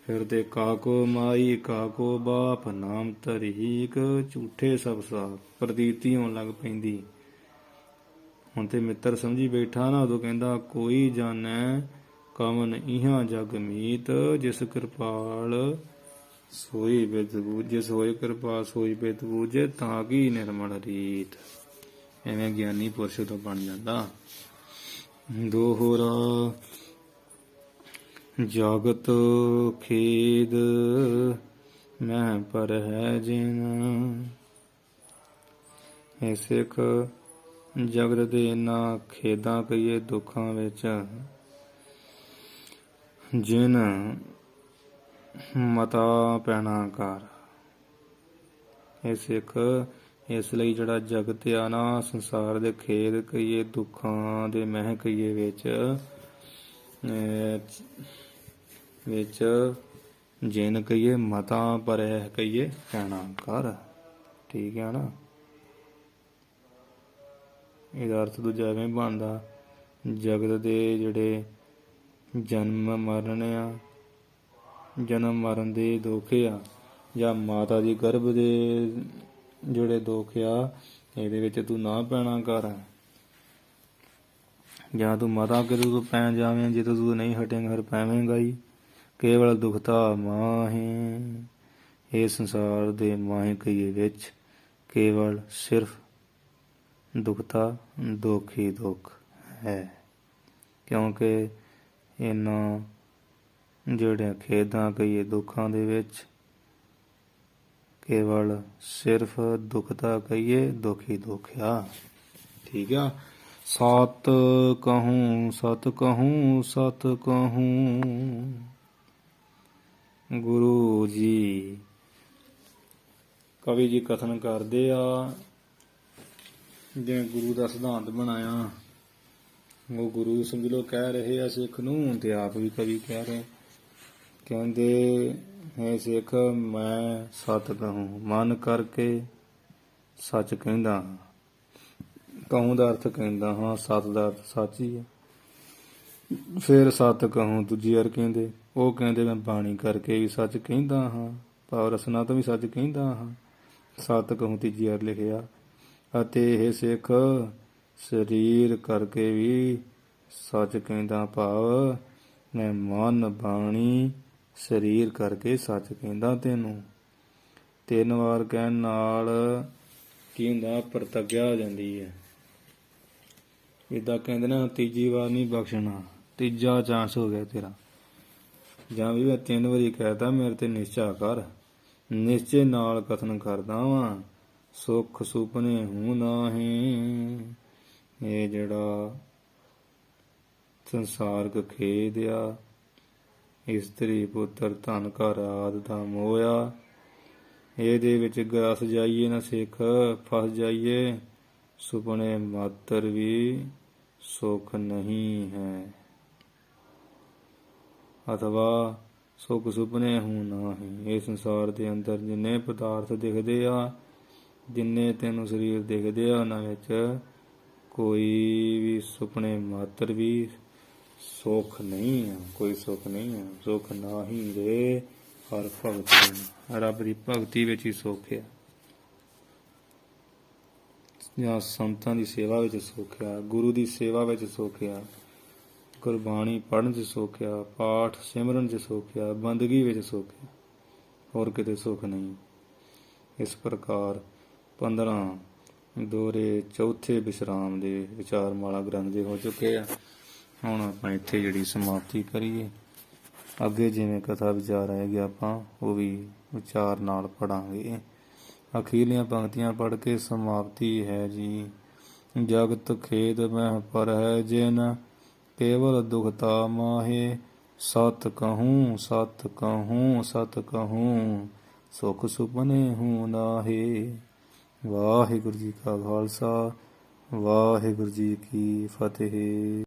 S1: ਫਿਰ ਤੇ ਕਾਕੋ ਮਾਈ ਕਾਕੋ ਬਾਪ, ਨਾਮ ਧਰੀਕ ਝੂਠੇ ਸਭ ਸਾਪ। ਪ੍ਰਤੀਤੀ ਹੋਣ ਲੱਗ ਪੈਂਦੀ। ਹੁਣ ਤੇ ਮਿੱਤਰ ਸਮਝੀ ਬੈਠਾ ਨਾ, ਉਦੋਂ ਕਹਿੰਦਾ ਕੋਈ ਜਾਣੈ ਕਵਨ ਇਹਾਂ ਜਗ ਮੀਤ, ਜਿਸ ਕਿਰਪਾਲ ਸੋਈ ਬਿਦ ਬੂਝੇ, ਜਿਸ ਹੋਏ ਕਿਰਪਾ ਸੋਈ ਬਿਦ ਬੂਝੇ, ਤਾਂ ਕੀ ਨਿਰਮਲ ਰੀਤ। ਐਵੇਂ ਗਿਆਨੀ ਪੁਰਸ਼ ਤੋਂ ਬਣ ਜਾਂਦਾ। ਦੋਹਰਾ ਜਗਤ ਖੇਦ ਮੈਂ ਪਰ ਹੈ ਜਿਨ। ਇਹ ਸਿੱਖ ਜਗਤ ਦੇ ਇਹਨਾਂ ਖੇਦਾਂ ਕਹੀਏ ਦੁੱਖਾਂ ਵਿੱਚ ਜਿਨ ਮਤਾ ਪੈਣਾ ਕਰ। ਇਹ ਸਿੱਖ ਇਸ ਲਈ ਜਿਹੜਾ ਜਗਤ ਆ ਨਾ, ਸੰਸਾਰ ਦੇ ਖੇਦ ਕਹੀਏ, ਦੁੱਖਾਂ ਦੇ ਮਹਿ ਕਹੀਏ ਵਿੱਚ ਜਿਨ ਕਹੀਏ ਮਤਾ ਪਰੈ ਕਹੀਏ ਪੈਣਾ ਕਰ। ਠੀਕ ਹੈ ਨਾ। ਇਹਦਾ ਅਰਥ ਦੂਜਾ ਐਵੇਂ ਬਣਦਾ, ਜਗਤ ਦੇ ਜਿਹੜੇ ਜਨਮ ਮਰਨ ਆ, ਜਨਮ ਮਰਨ ਦੇ ਦੁੱਖ ਆ, ਜਾਂ ਮਾਤਾ ਦੀ ਗਰਭ ਦੇ ਜਿਹੜੇ ਦੁੱਖ ਆ, ਇਹਦੇ ਵਿੱਚ ਤੂੰ ਨਾ ਪੈਣਾ ਕਰ। ਜਾਂ ਤੂੰ ਮਾਤਾ ਕਿਤੇ ਤੂੰ ਪੈ ਜਾਵੇਂ, ਜੇ ਤੂੰ ਨਹੀਂ ਹਟੇਂਗਾ ਫਿਰ ਪੈਵੇਂਗਾ ਹੀ। ਕੇਵਲ ਦੁਖਤਾ ਮਾਹੇ, ਇਹ ਸੰਸਾਰ ਦੇ ਮਾਹੇ ਕਹੀਏ ਵਿੱਚ ਕੇਵਲ ਸਿਰਫ ਦੁਖਤਾ ਦੁੱਖ ਹੀ ਦੁੱਖ ਹੈ। ਕਿਉਂਕਿ ਇਹਨਾਂ ਜਿਹੜੀਆਂ ਖੇਦਾਂ ਕਹੀਏ ਦੁੱਖਾਂ ਦੇ ਵਿੱਚ ਕੇਵਲ ਸਿਰਫ ਦੁਖਤਾ ਕਹੀਏ ਦੁੱਖ ਹੀ ਦੁੱਖ ਆ। ਠੀਕ ਆ। ਸਤ ਕਹੂੰ ਸਤ ਕਹੂੰ ਸਤ ਕਹੂੰ। ਗੁਰੂ ਜੀ ਕਵੀ ਜੀ ਕਥਨ ਕਰਦੇ ਆ ਜਿਵੇਂ ਗੁਰੂ ਦਾ ਸਿਧਾਂਤ ਬਣਾਇਆ, ਉਹ ਗੁਰੂ ਸਮਝ ਲਓ ਕਹਿ ਰਹੇ ਆ ਸਿੱਖ ਨੂੰ, ਤੇ ਆਪ ਵੀ ਕਵੀ ਕਹਿ ਰਹੇ। ਕਹਿੰਦੇ ਹੈ ਸਿੱਖ ਮੈਂ ਸਤ ਕਹੂੰ, ਮਨ ਕਰਕੇ ਸੱਚ ਕਹਿੰਦਾ ਹਾਂ। ਕਹੂੰ ਦਾ ਅਰਥ ਕਹਿੰਦਾ ਹਾਂ, ਸਤ ਦਾ ਅਰਥ ਸੱਚ ਹੀ ਹੈ। ਫਿਰ ਸਤ ਕਹੂੰ ਦੂਜੀ ਵਾਰ ਕਹਿੰਦੇ, ਉਹ ਕਹਿੰਦੇ ਮੈਂ ਬਾਣੀ ਕਰਕੇ ਵੀ ਸੱਚ ਕਹਿੰਦਾ ਹਾਂ, ਭਾਵ ਰਸਨਾ ਤੋਂ ਵੀ ਸੱਚ ਕਹਿੰਦਾ ਹਾਂ। ਸਤ ਕਹੂੰ ਤੀਜੀ ਵਾਰ ਲਿਖਿਆ। ਅਤੇ ਇਹ ਸਿੱਖ ਸਰੀਰ ਕਰਕੇ ਵੀ ਸੱਚ ਕਹਿੰਦਾ, ਭਾਵ ਮੈਂ ਮਨ ਬਾਣੀ ਸਰੀਰ ਕਰਕੇ ਸੱਚ ਕਹਿੰਦਾ ਤੈਨੂੰ। 3 ਵਾਰ ਕਹਿਣ ਨਾਲ ਕੀ ਹੁੰਦਾ, ਪ੍ਰਤੱਗਿਆ ਹੋ ਜਾਂਦੀ ਹੈ। ਇੱਦਾਂ ਕਹਿੰਦੇ ਨਾ, ਤੀਜੀ ਵਾਰ ਨਹੀਂ ਬਖਸ਼ਣਾ, ਤੀਜਾ ਚਾਂਸ ਹੋ ਗਿਆ ਤੇਰਾ। ਜਾਂ ਵੀ ਮੈਂ 3 ਵਾਰੀ ਕਹਿਤਾ, ਮੇਰੇ ਤੇ ਨਿਸ਼ਚਾ ਕਰ, ਨਿਸ਼ਚੇ ਨਾਲ ਕਥਨ ਕਰਦਾ ਵਾਂ, ਸੁਖ ਸੁਪਨੇ ਹੂੰ ਨਾਹੀਂ। ਇਹ ਜਿਹੜਾ ਸੰਸਾਰਕ ਖੇਦ ਆ, ਇਸਤਰੀ ਪੁੱਤਰ ਧਨ ਘਰ ਆਦਿ ਦਾ ਮੋਇਆ, ਇਹਦੇ ਵਿੱਚ ਗਸ ਜਾਈਏ ਨਾ ਸਿੱਖ, ਫਸ ਜਾਈਏ, ਸੁਪਨੇ ਮਾਤਰ ਵੀ ਸੁਖ ਨਹੀਂ ਹੈ। ਅਥਵਾ ਸੁਖ ਸੁਪਨੇ ਹੂੰ ਨਾਹੀਂ। ਇਹ ਸੰਸਾਰ ਦੇ ਅੰਦਰ ਜਿੰਨੇ ਪਦਾਰਥ ਦਿਖਦੇ ਆ, ਜਿੰਨੇ ਤੈਨੂੰ ਸਰੀਰ ਦਿਖਦੇ ਆ, ਉਹਨਾਂ ਵਿੱਚ ਕੋਈ ਵੀ ਸੁਪਨੇ ਮਾਤਰ ਵੀ ਸੁੱਖ ਨਹੀਂ ਆ, ਕੋਈ ਸੁੱਖ ਨਹੀਂ ਆ। ਸੁੱਖ ਨਾਹੀਂ ਰੇ ਹਰ ਭਗਤੀ, ਰੱਬ ਦੀ ਭਗਤੀ ਵਿੱਚ ਹੀ ਸੁੱਖ ਆ, ਜਾਂ ਸੰਤਾਂ ਦੀ ਸੇਵਾ ਵਿੱਚ ਸੁੱਖ ਆ, ਗੁਰੂ ਦੀ ਸੇਵਾ ਵਿੱਚ ਸੁੱਖ ਆ, ਗੁਰਬਾਣੀ ਪੜ੍ਹਨ 'ਚ ਸੁੱਖ ਆ, ਪਾਠ ਸਿਮਰਨ 'ਚ ਸੁੱਖ ਆ, ਬੰਦਗੀ ਵਿੱਚ ਸੁੱਖ ਆ, ਹੋਰ ਕਿਤੇ ਸੁੱਖ ਨਹੀਂ। ਇਸ ਪ੍ਰਕਾਰ 15 ਦੋਰੇ ਚੌਥੇ ਵਿਸ਼ਰਾਮ ਦੇ ਵਿਚਾਰ ਮਾਲਾ ਗ੍ਰੰਥ ਦੇ ਹੋ ਚੁੱਕੇ ਆ। ਹੁਣ ਆਪਾਂ ਇੱਥੇ ਜਿਹੜੀ ਸਮਾਪਤੀ ਕਰੀਏ। ਅੱਗੇ ਜਿਵੇਂ ਕਥਾ ਵਿਚਾਰ ਆਏਗੀ, ਆਪਾਂ ਉਹ ਵੀ ਵਿਚਾਰ ਨਾਲ ਪੜਾਂਗੇ। ਅਖੀਰਲੀਆਂ ਪੰਕਤੀਆਂ ਪੜ੍ਹ ਕੇ ਸਮਾਪਤੀ ਹੈ ਜੀ। ਜਗਤ ਖੇਦ ਮਹਿ ਪਰ ਹੈ ਜਿਨ, ਕੇਵਲ ਦੁਖਤਾ ਮਾਹੇ। ਸਤ ਕਹੂੰ ਸਤ ਕਹੂੰ ਸਤ ਕਹੂੰ, ਸੁਖ ਸੁਪਨੇ ਹੂੰ ਨਾਹੇ। ਵਾਹਿਗੁਰੂ ਜੀ ਕਾ ਖਾਲਸਾ, ਵਾਹਿਗੁਰੂ ਜੀ ਕੀ ਫਤਿਹ।